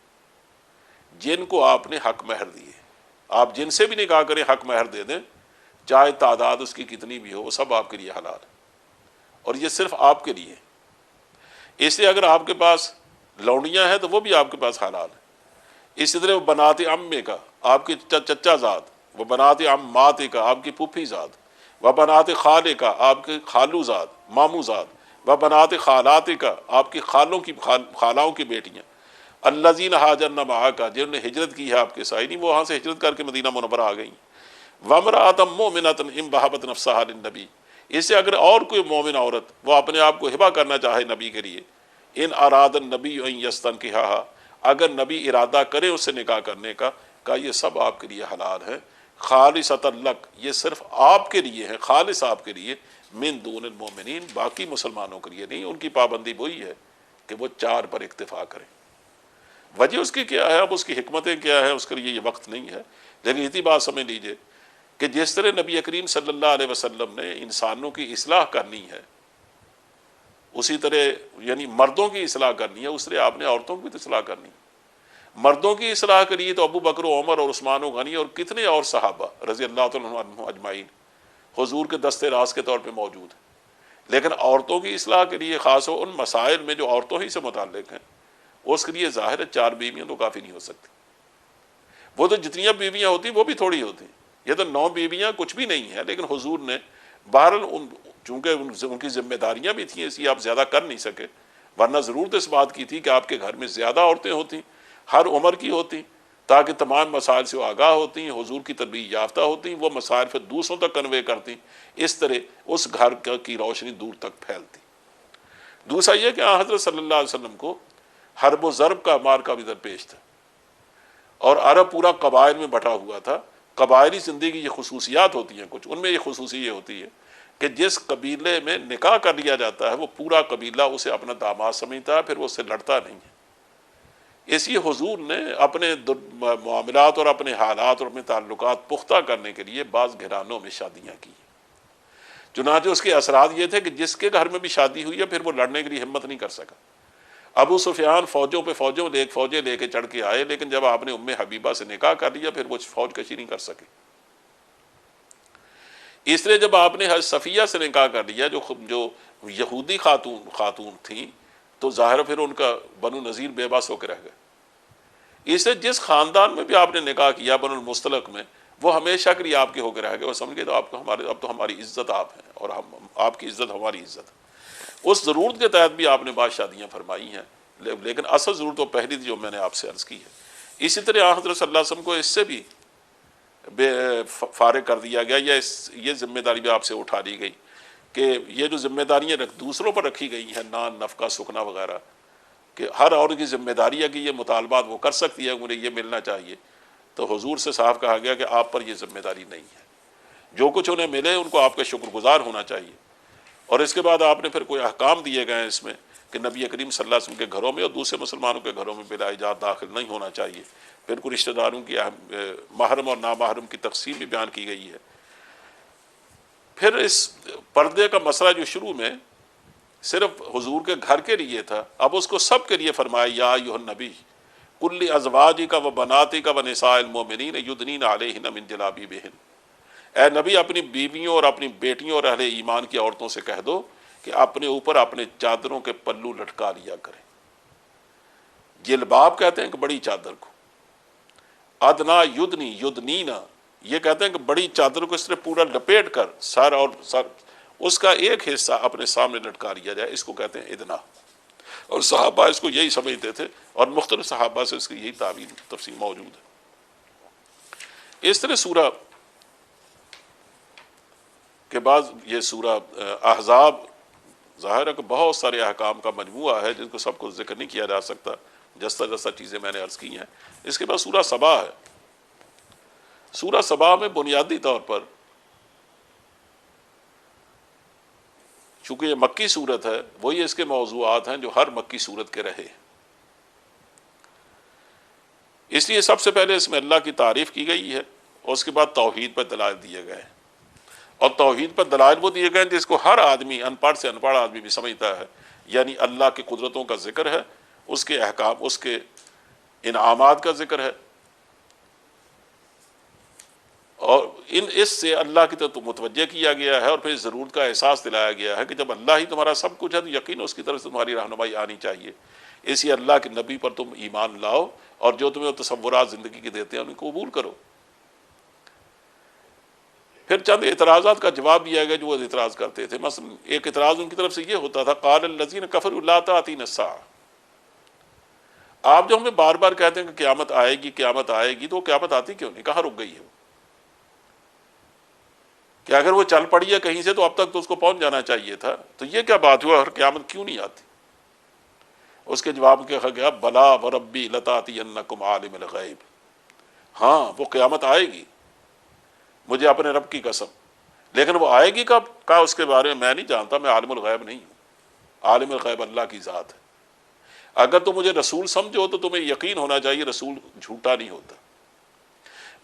جن کو آپ نے حق مہر دیے، آپ جن سے بھی نکاح کریں حق مہر دے دیں، چاہے تعداد اس کی کتنی بھی ہو، وہ سب آپ کے لیے حلال ہے، اور یہ صرف آپ کے لیے۔ اس لیے اگر آپ کے پاس لونڈیاں ہیں تو وہ بھی آپ کے پاس حلال ہے۔ اسی طرح وہ بنات عمے کا، آپ کی چچا زاد، وہ بنات عمات کا، آپ کی پھوپھی زاد، وہ بنات خالے کا، آپ کے خالو زاد، ماموں زاد، وہ بنات خالات کا، آپ کی خالاؤں کی بیٹیاں، الذین ہاجرن معک، جنہوں نے ہجرت کی ہے آپ کے ساتھ، وہ وہاں سے ہجرت کر کے مدینہ منورہ آ گئیں، وامرأۃ مؤمنۃ ان وہبت نفسہا للنبی، اس سے اگر اور کوئی مومن عورت وہ اپنے آپ کو ہبہ کرنا چاہے نبی کے لیے، ان اراد النبی ان یستنکحھا، اگر نبی ارادہ کرے اس سے نکاح کرنے کا، کہا یہ سب آپ کے لیے حلال ہے، خالصۃ لک، یہ صرف آپ کے لیے ہے، خالص آپ کے لیے، من دون المؤمنین، باقی مسلمانوں کے لیے نہیں۔ ان کی پابندی وہی ہے کہ وہ 4 پر اکتفا کریں۔ وجہ اس کی کیا ہے، اب اس کی حکمتیں کیا ہے، اس کے لیے یہ وقت نہیں ہے، لیکن اتنی بات سمجھ لیجئے کہ جس طرح نبی کریم صلی اللہ علیہ وسلم نے انسانوں کی اصلاح کرنی ہے، اسی طرح یعنی مردوں کی اصلاح کرنی ہے، اس طرح آپ نے عورتوں کی بھی اصلاح کرنی ہے۔ مردوں کی اصلاح کے لیے تو ابو بکر و عمر اور عثمان و غنی اور کتنے اور صحابہ رضی اللہ تعالیٰ عنہم اجمعین، حضور کے دست راست کے طور پہ موجود ہے، لیکن عورتوں کی اصلاح کے لیے خاص ہو ان مسائل میں جو عورتوں ہی سے متعلق ہیں، اس کے لیے ظاہر ہے 4 بیویاں تو کافی نہیں ہو سکتی۔ وہ تو جتنی بیویاں ہوتی وہ بھی تھوڑی ہوتی، یہ تو 9 بیویاں کچھ بھی نہیں ہیں، لیکن حضور نے بہرحال چونکہ ان کی ذمہ داریاں بھی تھیں، اس لیے آپ زیادہ کر نہیں سکے، ورنہ ضرورت اس بات کی تھی کہ آپ کے گھر میں زیادہ عورتیں ہوتی، ہر عمر کی ہوتی، تاکہ تمام مسائل سے وہ آگاہ ہوتی، حضور کی تربیت یافتہ ہوتی، وہ مسائل پھر دوسروں تک کنوے کرتی، اس طرح اس گھر کی روشنی دور تک پھیلتی۔ دوسرا یہ کہ حضرت صلی اللہ علیہ وسلم کو حرب و ضرب کا مارکا بھی درپیش تھا، اور عرب پورا قبائل میں بٹا ہوا تھا۔ قبائلی زندگی کی یہ خصوصیات ہوتی ہیں کچھ، ان میں یہ خصوصی یہ ہوتی ہے کہ جس قبیلے میں نکاح کر لیا جاتا ہے وہ پورا قبیلہ اسے اپنا داماد سمجھتا ہے، پھر وہ اس سے لڑتا نہیں ہے۔ اس لیے حضور نے اپنے معاملات اور اپنے حالات اور اپنے تعلقات پختہ کرنے کے لیے بعض گھرانوں میں شادیاں کی، چنانچہ اس کے اثرات یہ تھے کہ جس کے گھر میں بھی شادی ہوئی ہے پھر وہ لڑنے کے لیے ہمت نہیں کر سکا۔ ابو سفیان فوجوں پہ فوجیں لے کے چڑھ کے آئے، لیکن جب آپ نے ام حبیبہ سے نکاح کر لیا پھر وہ فوج کشی نہیں کر سکے۔ اس لیے جب آپ نے حضرت صفیہ سے نکاح کر لیا جو یہودی خاتون تھیں، تو ظاہر پھر ان کا بنو نذیر بے بس ہو کے رہ گئے۔ اس لیے جس خاندان میں بھی آپ نے نکاح کیا بنو المستلق میں، وہ ہمیشہ کے لیے آپ کے ہو کے رہ گئے، اور سمجھ گئے تو اب تو ہماری عزت آپ ہیں اور آپ کی عزت ہماری عزت ہے۔ اس ضرورت کے تحت بھی آپ نے بعض شادیاں فرمائی ہیں، لیکن اصل ضرورت تو پہلی تھی جو میں نے آپ سے عرض کی ہے۔ اسی طرح حضرت صلی اللہ علیہ وسلم کو اس سے بھی فارغ کر دیا گیا، یا یہ ذمہ داری بھی آپ سے اٹھا دی گئی کہ یہ جو ذمہ داریاں دوسروں پر رکھی گئی ہیں، نان نفقہ سکنا وغیرہ، کہ ہر عورت کی ذمہ داری ہے کہ یہ مطالبات وہ کر سکتی ہے، مجھے یہ ملنا چاہیے، تو حضور سے صاف کہا گیا کہ آپ پر یہ ذمہ داری نہیں ہے، جو کچھ انہیں ملے ان کو آپ کا شکر گزار ہونا چاہیے۔ اور اس کے بعد آپ نے پھر کوئی احکام دیے گئے ہیں اس میں کہ نبی کریم صلی اللہ علیہ وسلم کے گھروں میں اور دوسرے مسلمانوں کے گھروں میں بلا اجازت داخل نہیں ہونا چاہیے۔ پھر کوئی رشتہ داروں کی محرم اور نامحرم کی تقسیم بھی بیان کی گئی ہے۔ پھر اس پردے کا مسئلہ جو شروع میں صرف حضور کے گھر کے لیے تھا، اب اس کو سب کے لیے فرمایا، یا ایھا النبی کل ازواجک و بناتک و نساء المؤمنین یدنین علیہن من جلابیبہن، اے نبی اپنی بیویوں اور اپنی بیٹیوں اور اہل ایمان کی عورتوں سے کہہ دو کہ اپنے اوپر اپنے چادروں کے پلو لٹکا لیا کریں۔ جلباب کہتے ہیں کہ بڑی چادر کو، ادنا یدنینا یہ کہتے ہیں کہ بڑی چادر کو اس طرح پورا لپیٹ کر سر اس کا ایک حصہ اپنے سامنے لٹکا لیا جائے، اس کو کہتے ہیں ادنا۔ اور صحابہ اس کو یہی سمجھتے تھے، اور مختلف صحابہ سے اس کی یہی تعبیر تفسیر موجود ہے۔ اس طرح سورہ کے بعد یہ سورہ احزاب ظاہر ہے کہ بہت سارے احکام کا مجموعہ ہے جن کو سب کو ذکر نہیں کیا جا سکتا، جستا چیزیں میں نے عرض کی ہیں۔ اس کے بعد سورہ سبا ہے۔ سورہ سبا میں بنیادی طور پر چونکہ یہ مکی صورت ہے، وہی اس کے موضوعات ہیں جو ہر مکی صورت کے رہے، اس لیے سب سے پہلے اس میں اللہ کی تعریف کی گئی ہے، اور اس کے بعد توحید پر دلائل دیے گئے ہیں۔ اور توحید پر دلائل وہ دیے گئے ہیں جس کو ہر آدمی، ان پڑھ سے ان پڑھ آدمی بھی سمجھتا ہے، یعنی اللہ کی قدرتوں کا ذکر ہے، اس کے احکام، اس کے انعامات کا ذکر ہے، اور اس سے اللہ کی طرف متوجہ کیا گیا ہے، اور پھر ضرورت کا احساس دلایا گیا ہے کہ جب اللہ ہی تمہارا سب کچھ ہے تو یقین اس کی طرف سے تمہاری رہنمائی آنی چاہیے۔ اسی اللہ کے نبی پر تم ایمان لاؤ، اور جو تمہیں تصورات زندگی کے دیتے ہیں ان کو قبول کرو۔ پھر چند اعتراضات کا جواب دیا گیا جو وہ اعتراض کرتے تھے۔ مثلا ایک اعتراض ان کی طرف سے یہ ہوتا تھا، قال الذین کفروا لا تأتینا الساعۃ، آپ جو ہمیں بار بار کہتے ہیں کہ قیامت آئے گی قیامت آئے گی، تو وہ قیامت آتی کیوں نہیں، کہاں رک گئی ہے وہ؟ کہ اگر وہ چل پڑی ہے کہیں سے تو اب تک تو اس کو پہنچ جانا چاہیے تھا، تو یہ کیا بات ہوا اور قیامت کیوں نہیں آتی؟ اس کے جواب میں کہا گیا، بلا وربی لتأتینکم عالم الغیب، ہاں وہ قیامت آئے گی، مجھے اپنے رب کی قسم، لیکن وہ آئے گی کب کا اس کے بارے میں نہیں جانتا، میں عالم الغیب نہیں ہوں، عالم الغیب اللہ کی ذات ہے۔ اگر تم مجھے رسول سمجھو تو تمہیں یقین ہونا چاہیے رسول جھوٹا نہیں ہوتا۔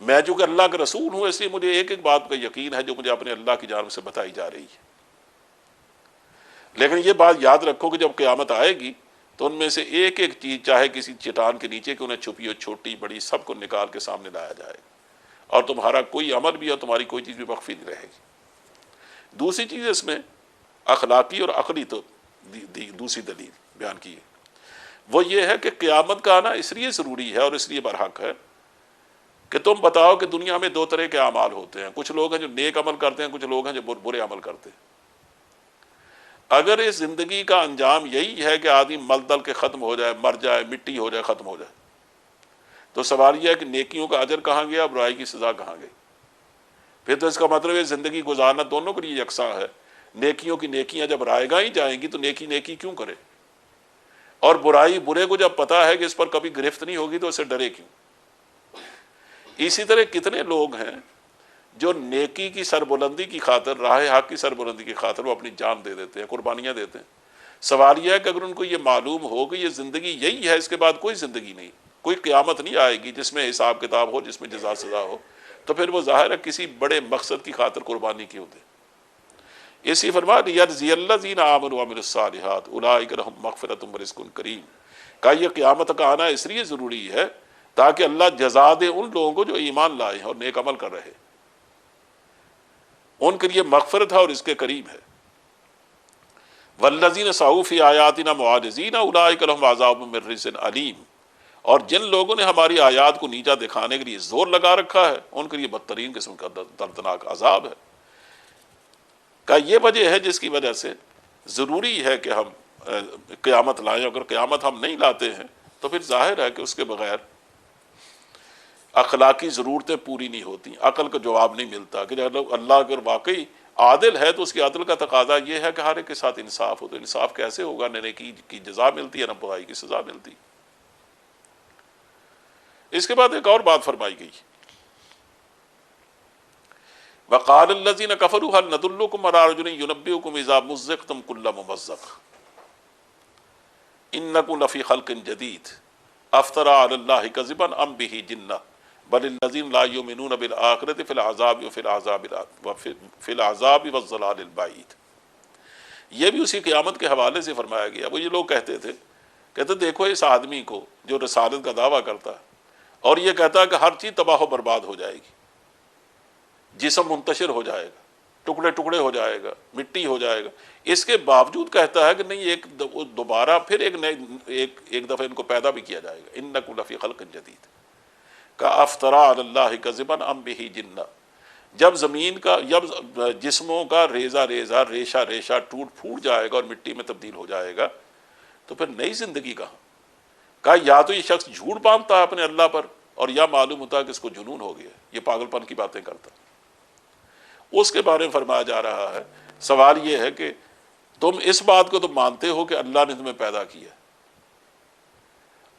میں چونکہ اللہ کا رسول ہوں اس لیے مجھے ایک ایک بات کا یقین ہے جو مجھے اپنے اللہ کی جانب سے بتائی جا رہی ہے، لیکن یہ بات یاد رکھو کہ جب قیامت آئے گی تو ان میں سے ایک ایک چیز، چاہے کسی چٹان کے نیچے کہ انہیں چھپی ہو، چھوٹی بڑی، سب کو نکال کے سامنے لایا جائے گا، اور تمہارا کوئی عمل بھی اور تمہاری کوئی چیز بھی مخفی نہیں رہے گی۔ دوسری چیز اس میں اخلاقی اور عقلی تو دوسری دلیل بیان کی ہے، وہ یہ ہے کہ قیامت کا آنا اس لیے ضروری ہے اور اس لیے برحق ہے کہ تم بتاؤ کہ دنیا میں دو طرح کے اعمال ہوتے ہیں، کچھ لوگ ہیں جو نیک عمل کرتے ہیں، کچھ لوگ ہیں جو برے عمل کرتے ہیں۔ اگر اس زندگی کا انجام یہی ہے کہ آدمی مل دل کے ختم ہو جائے، مر جائے، مٹی ہو جائے، ختم ہو جائے، تو سوال یہ ہے کہ نیکیوں کا اجر کہاں گیا، برائی کی سزا کہاں گئی؟ پھر تو اس کا مطلب ہے زندگی گزارنا دونوں کے لیے یکساں ہے۔ نیکیوں کی نیکیاں جب رائے گاہ ہی جائیں گی تو نیکی کیوں کرے، اور برائی برے کو جب پتا ہے کہ اس پر کبھی گرفت نہیں ہوگی تو اسے ڈرے کیوں؟ اسی طرح کتنے لوگ ہیں جو نیکی کی سربلندی کی خاطر، راہ حق کی سربلندی کی خاطر وہ اپنی جان دے دیتے ہیں، قربانیاں دیتے ہیں۔ سوال یہ ہے کہ اگر ان کو یہ معلوم ہو کہ یہ زندگی یہی ہے، اس کے بعد کوئی زندگی نہیں، کوئی قیامت نہیں آئے گی جس میں حساب کتاب ہو، جس میں جزا سزا ہو، تو پھر وہ ظاہر ہے کسی بڑے مقصد کی خاطر قربانی کیوں دے۔ اسی فرما یجزی الذین آمنوا وعملوا الصالحات اولئک لہم مغفرۃ ورزق کریم، کہ یہ قیامت کا آنا اس لیے ضروری ہے تاکہ اللہ جزا دے ان لوگوں کو جو ایمان لائے ہیں اور نیک عمل کر رہے، ان کے لیے مغفرت ہے اور رزق کریم ہے۔ والذین سعوا فی آیاتنا معاجزین اولئک لہم عذاب من رجز علیم، اور جن لوگوں نے ہماری آیات کو نیچا دکھانے کے لیے زور لگا رکھا ہے ان کے لیے بدترین قسم کا دردناک عذاب ہے۔ کہ یہ وجہ ہے جس کی وجہ سے ضروری ہے کہ ہم قیامت لائیں۔ اگر قیامت ہم نہیں لاتے ہیں تو پھر ظاہر ہے کہ اس کے بغیر اخلاقی ضرورتیں پوری نہیں ہوتی، عقل کا جواب نہیں ملتا کہ اللہ اگر واقعی عادل ہے تو اس کی عدل کا تقاضا یہ ہے کہ ہر ایک کے ساتھ انصاف ہو، تو انصاف کیسے ہوگا؟ نہ نیکی کی جزا ملتی ہے نہ برائی کی سزا ملتی۔ اس کے بعد ایک اور بات فرمائی گئی، وقال الذین کفروا هل ندلکم علی رجل ینبئکم اذا مزقتم کل ممزق انکم لفی خلق جدید افتری علی اللہ کذبا ام بہ جنہ بل الذین لا یؤمنون بالآخرۃ فی العذاب والضلال البعید۔ یہ بھی اسی قیامت کے حوالے سے فرمایا گیا۔ وہ یہ لوگ کہتے دیکھو اس آدمی کو جو رسالت کا دعویٰ کرتا ہے اور یہ کہتا ہے کہ ہر چیز تباہ و برباد ہو جائے گی، جسم منتشر ہو جائے گا، ٹکڑے ٹکڑے ہو جائے گا، مٹی ہو جائے گا، اس کے باوجود کہتا ہے کہ نہیں ایک دوبارہ پھر ایک دفعہ ان کو پیدا بھی کیا جائے گا، انکم لفی خلق جدید کا افترا علی اللہ کذبا ام بہ جنہ۔ جب زمین کا، جب جسموں کا ریزہ ریزہ، ریشہ ریشہ ٹوٹ پھوٹ جائے گا اور مٹی میں تبدیل ہو جائے گا تو پھر نئی زندگی کہاں؟ کہا یا تو یہ شخص جھوٹ باندھتا ہے اپنے اللہ پر، اور یا معلوم ہوتا ہے کہ اس کو جنون ہو گیا، یہ پاگل پن کی باتیں کرتا۔ اس کے بارے میں فرمایا جا رہا ہے، سوال یہ ہے کہ تم اس بات کو تو مانتے ہو کہ اللہ نے تمہیں پیدا کیا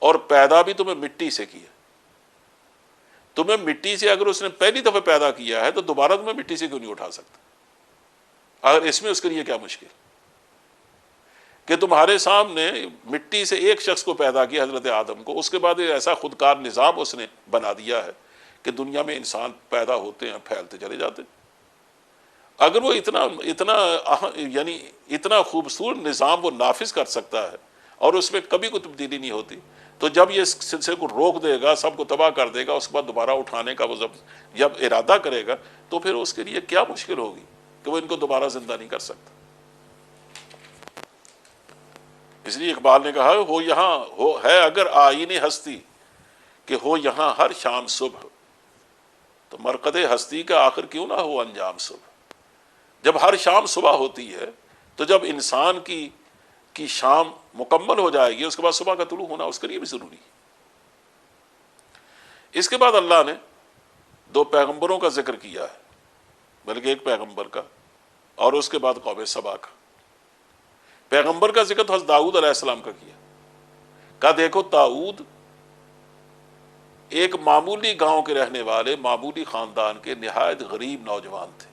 اور پیدا بھی تمہیں مٹی سے کیا، تمہیں مٹی سے اگر اس نے پہلی دفعہ پیدا کیا ہے تو دوبارہ تمہیں مٹی سے کیوں نہیں اٹھا سکتا؟ اگر اس میں اس کے لیے کیا مشکل کہ تمہارے سامنے مٹی سے ایک شخص کو پیدا کیا، حضرت آدم کو، اس کے بعد ایسا خودکار نظام اس نے بنا دیا ہے کہ دنیا میں انسان پیدا ہوتے ہیں، پھیلتے چلے جاتے ہیں۔ اگر وہ اتنا خوبصورت نظام وہ نافذ کر سکتا ہے اور اس میں کبھی کوئی تبدیلی نہیں ہوتی، تو جب یہ اس سلسلے کو روک دے گا، سب کو تباہ کر دے گا، اس کے بعد دوبارہ اٹھانے کا وہ جب ارادہ کرے گا تو پھر اس کے لیے کیا مشکل ہوگی کہ وہ ان کو دوبارہ زندہ نہیں کر سکتا۔ اس لیے اقبال نے کہا ہو یہاں ہو ہے اگر آئین ہستی کہ ہو یہاں ہر شام صبح، تو مرقد ہستی کا آخر کیوں نہ ہو انجام صبح۔ جب ہر شام صبح ہوتی ہے تو جب انسان کی شام مکمل ہو جائے گی، اس کے بعد صبح کا طلوع ہونا اس کے لیے بھی ضروری ہے۔ اس کے بعد اللہ نے دو پیغمبروں کا ذکر کیا ہے، بلکہ ایک پیغمبر کا اور اس کے بعد قوم سبا کا۔ پیغمبر کا ذکر تو حضرت داؤد علیہ السلام کا کیا، کہا دیکھو داؤد ایک معمولی گاؤں کے رہنے والے، معمولی خاندان کے نہایت غریب نوجوان تھے۔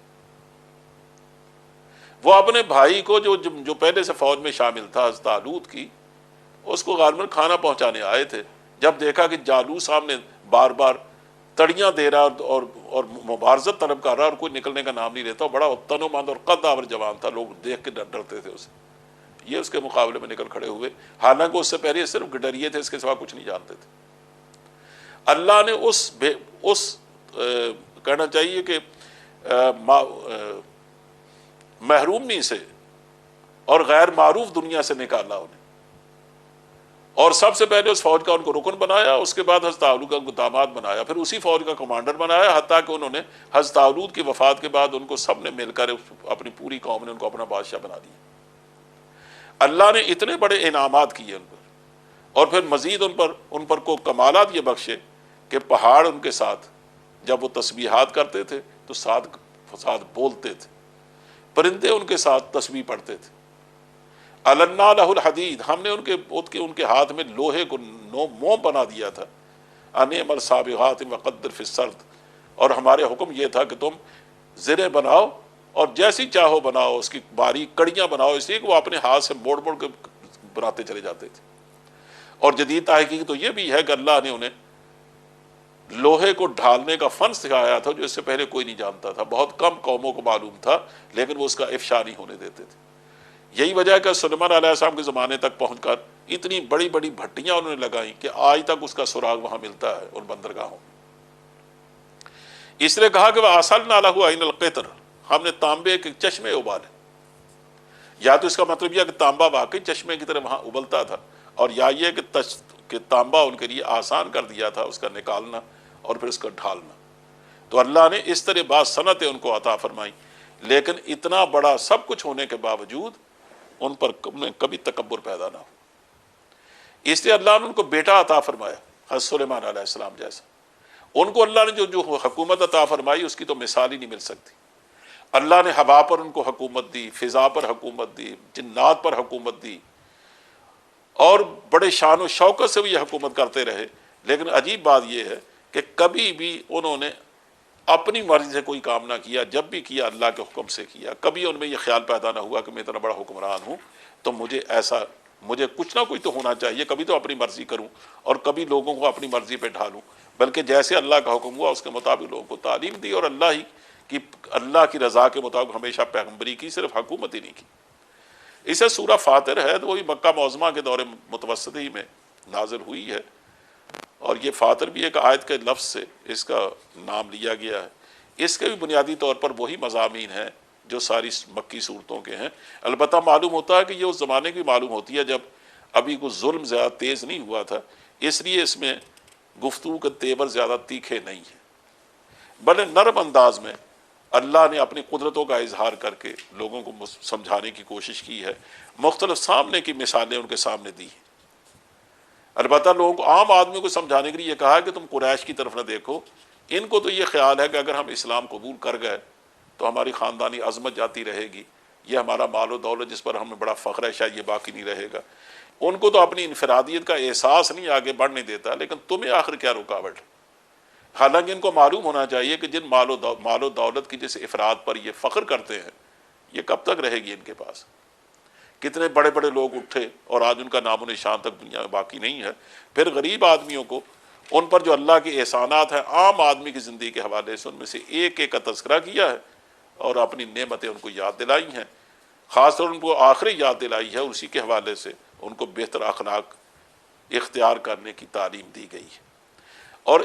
وہ اپنے بھائی کو جو پہلے سے فوج میں شامل تھا، حضرت طالوت کی، اس کو غالباً کھانا پہنچانے آئے تھے۔ جب دیکھا کہ جالوت سامنے بار بار تڑیاں دے رہا اور مبارزت طلب کر رہا اور کوئی نکلنے کا نام نہیں لیتا، بڑا تنومند اور قد آور جوان تھا، لوگ دیکھ کے ڈرتے تھے اسے، یہ اس کے مقابلے میں نکل کھڑے ہوئے، حالانکہ اس سے پہلے صرف ڈریے تھے، اس کے سوا کچھ نہیں جانتے تھے۔ اللہ نے کہنا چاہیے کہ محرومی سے اور غیر معروف دنیا سے نکالا انہیں، اور سب سے پہلے اس فوج کا ان کو رکن بنایا، اس کے بعد حضرت طالوت کا ان کو داماد بنایا، پھر اسی فوج کا کمانڈر بنایا، حتیٰ کہ انہوں نے حضرت طالوت کی وفات کے بعد ان کو سب نے مل کر اپنی پوری قوم نے ان کو اپنا بادشاہ بنا دیا۔ اللہ نے اتنے بڑے انعامات کیے ان پر، اور پھر مزید ان پر کو کمالات یہ بخشے کہ پہاڑ ان کے ساتھ جب وہ تسبیحات کرتے تھے تو ساتھ بولتے تھے، پرندے ان کے ساتھ تسبیح پڑھتے تھے۔ النا لہ الحدید، ہم نے ان کے ہاتھ میں لوہے کو موم بنا دیا تھا، ان اعمل سابغات وقدر فی السرد، اور ہمارے حکم یہ تھا کہ تم زرے بناؤ اور جیسی چاہو بناؤ، اس کی باریک کڑیاں بناؤ، اس لیے کہ وہ اپنے ہاتھ سے موڑ موڑ کے بناتے چلے جاتے تھے۔ اور جدید تحقیق تو یہ بھی ہے کہ اللہ نے انہیں لوہے کو ڈھالنے کا فن سکھایا تھا جو اس سے پہلے کوئی نہیں جانتا تھا، بہت کم قوموں کو معلوم تھا، لیکن وہ اس کا افشا نہیں ہونے دیتے تھے۔ یہی وجہ ہے کہ سلیمان علیہ السلام کے زمانے تک پہنچ کر اتنی بڑی بڑی بھٹیاں انہوں نے لگائیں کہ آج تک اس کا سراغ وہاں ملتا ہے ان بندرگاہوں میں۔ اس لیے کہا کہ وَأَصَلْنَا لَهُ عَيْنَ الْقِطْرِ، ہم نے تانبے کے چشمے ابالے۔ یا تو اس کا مطلب یہ کہ تانبا واقعی چشمے کی طرح وہاں ابلتا تھا، اور یا یہ کہ تانبا ان کے لیے آسان کر دیا تھا اس کا نکالنا اور پھر اس کا ڈھالنا۔ تو اللہ نے اس طرح بعض صنعتیں ان کو عطا فرمائی، لیکن اتنا بڑا سب کچھ ہونے کے باوجود ان پر کبھی تکبر پیدا نہ ہو۔ اس لیے اللہ نے ان کو بیٹا عطا فرمایا، حضرت سلیمان علیہ السلام جیسا۔ ان کو اللہ نے جو حکومت عطا فرمائی اس کی تو مثال ہی نہیں مل سکتی۔ اللہ نے ہوا پر ان کو حکومت دی، فضا پر حکومت دی، جنات پر حکومت دی، اور بڑے شان و شوکت سے بھی یہ حکومت کرتے رہے۔ لیکن عجیب بات یہ ہے کہ کبھی بھی انہوں نے اپنی مرضی سے کوئی کام نہ کیا، جب بھی کیا اللہ کے حکم سے کیا۔ کبھی ان میں یہ خیال پیدا نہ ہوا کہ میں اتنا بڑا حکمران ہوں تو مجھے کچھ نہ کچھ تو ہونا چاہیے، کبھی تو اپنی مرضی کروں اور کبھی لوگوں کو اپنی مرضی پہ ڈھالوں، بلکہ جیسے اللہ کا حکم ہوا اس کے مطابق لوگوں کو تعلیم دی، اور اللہ کی رضا کے مطابق ہمیشہ پیغمبری کی، صرف حکومت ہی نہیں کی۔ اسے سورہ فاطر ہے تو وہی مکہ معظمہ کے دور متوسط ہی میں نازل ہوئی ہے، اور یہ فاطر بھی ایک آیت کے لفظ سے اس کا نام لیا گیا ہے۔ اس کے بھی بنیادی طور پر وہی مضامین ہیں جو ساری مکی صورتوں کے ہیں۔ البتہ معلوم ہوتا ہے کہ یہ اس زمانے کی معلوم ہوتی ہے جب ابھی کوئی ظلم زیادہ تیز نہیں ہوا تھا، اس لیے اس میں گفتگو کے تیور زیادہ تیکھے نہیں ہیں، بڑے نرم انداز میں اللہ نے اپنی قدرتوں کا اظہار کر کے لوگوں کو سمجھانے کی کوشش کی ہے، مختلف سامنے کی مثالیں ان کے سامنے دی ہیں۔ البتہ لوگوں کو، عام آدمی کو سمجھانے کے لیے یہ کہا کہ تم قریش کی طرف نہ دیکھو، ان کو تو یہ خیال ہے کہ اگر ہم اسلام قبول کر گئے تو ہماری خاندانی عظمت جاتی رہے گی، یہ ہمارا مال و دولت جس پر ہمیں بڑا فخر ہے شاید یہ باقی نہیں رہے گا۔ ان کو تو اپنی انفرادیت کا احساس نہیں آگے بڑھنے دیتا، لیکن تمہیں آخر کیا رکاوٹ ہے؟ حالانکہ ان کو معلوم ہونا چاہیے کہ جن مال و دولت کی جس افراد پر یہ فخر کرتے ہیں یہ کب تک رہے گی ان کے پاس؟ کتنے بڑے بڑے لوگ اٹھے اور آج ان کا نام و نشان تک دنیا میں باقی نہیں ہے۔ پھر غریب آدمیوں کو، ان پر جو اللہ کے احسانات ہیں عام آدمی کی زندگی کے حوالے سے، ان میں سے ایک ایک کا تذکرہ کیا ہے اور اپنی نعمتیں ان کو یاد دلائی ہیں، خاص طور ان کو آخری یاد دلائی ہے، اسی کے حوالے سے ان کو بہتر اخلاق اختیار کرنے کی تعلیم دی گئی ہے۔ اور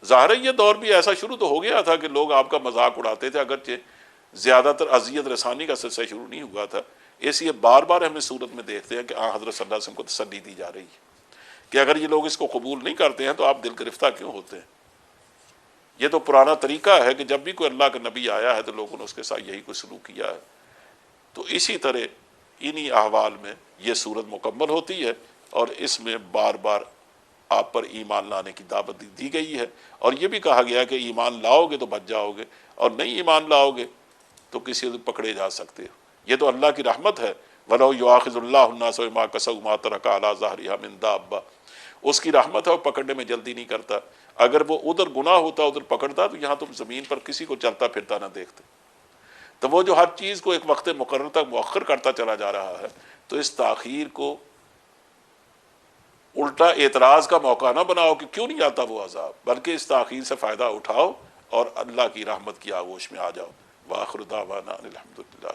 ظاہر ہے یہ دور بھی ایسا شروع تو ہو گیا تھا کہ لوگ آپ کا مذاق اڑاتے تھے، اگرچہ زیادہ تر اذیت رسانی کا سلسلہ شروع نہیں ہوا تھا۔ اس لیے بار بار ہم اس صورت میں دیکھتے ہیں کہ حضرت صلی اللہ علیہ وسلم کو تسلی دی جا رہی ہے کہ اگر یہ لوگ اس کو قبول نہیں کرتے ہیں تو آپ دل گرفتہ کیوں ہوتے ہیں؟ یہ تو پرانا طریقہ ہے کہ جب بھی کوئی اللہ کا نبی آیا ہے تو لوگوں نے اس کے ساتھ یہی کوئی سلوک کیا ہے۔ تو اسی طرح انہی احوال میں یہ صورت مکمل ہوتی ہے، اور اس میں بار بار آپ پر ایمان لانے کی دعوت دی گئی ہے، اور یہ بھی کہا گیا کہ ایمان لاؤ گے تو بچ جاؤ گے، اور نہیں ایمان لاؤ گے تو کسی سے پکڑے جا سکتے ہو۔ یہ تو اللہ کی رحمت ہے۔ وَلَوْ يُؤَاخِذُ اللَّهُ النَّاسَ بِمَا كَسَبُوا مَا تَرَكَ عَلَىٰ ظَهْرِهَا مِن دَابَّةٍ، اس کی رحمت ہے، وہ پکڑنے میں جلدی نہیں کرتا۔ اگر وہ ادھر گناہ ہوتا ادھر پکڑتا تو یہاں تم زمین پر کسی کو چلتا پھرتا نہ دیکھتے۔ تو وہ جو ہر چیز کو ایک وقت مقرر تک مؤخر کرتا چلا جا رہا ہے، تو اس تاخیر کو الٹا اعتراض کا موقع نہ بناؤ کہ کیوں نہیں آتا وہ عذاب، بلکہ اس تاخیر سے فائدہ اٹھاؤ اور اللہ کی رحمت کی آغوش میں آ جاؤ۔ وآخر دعوانا الحمدللہ۔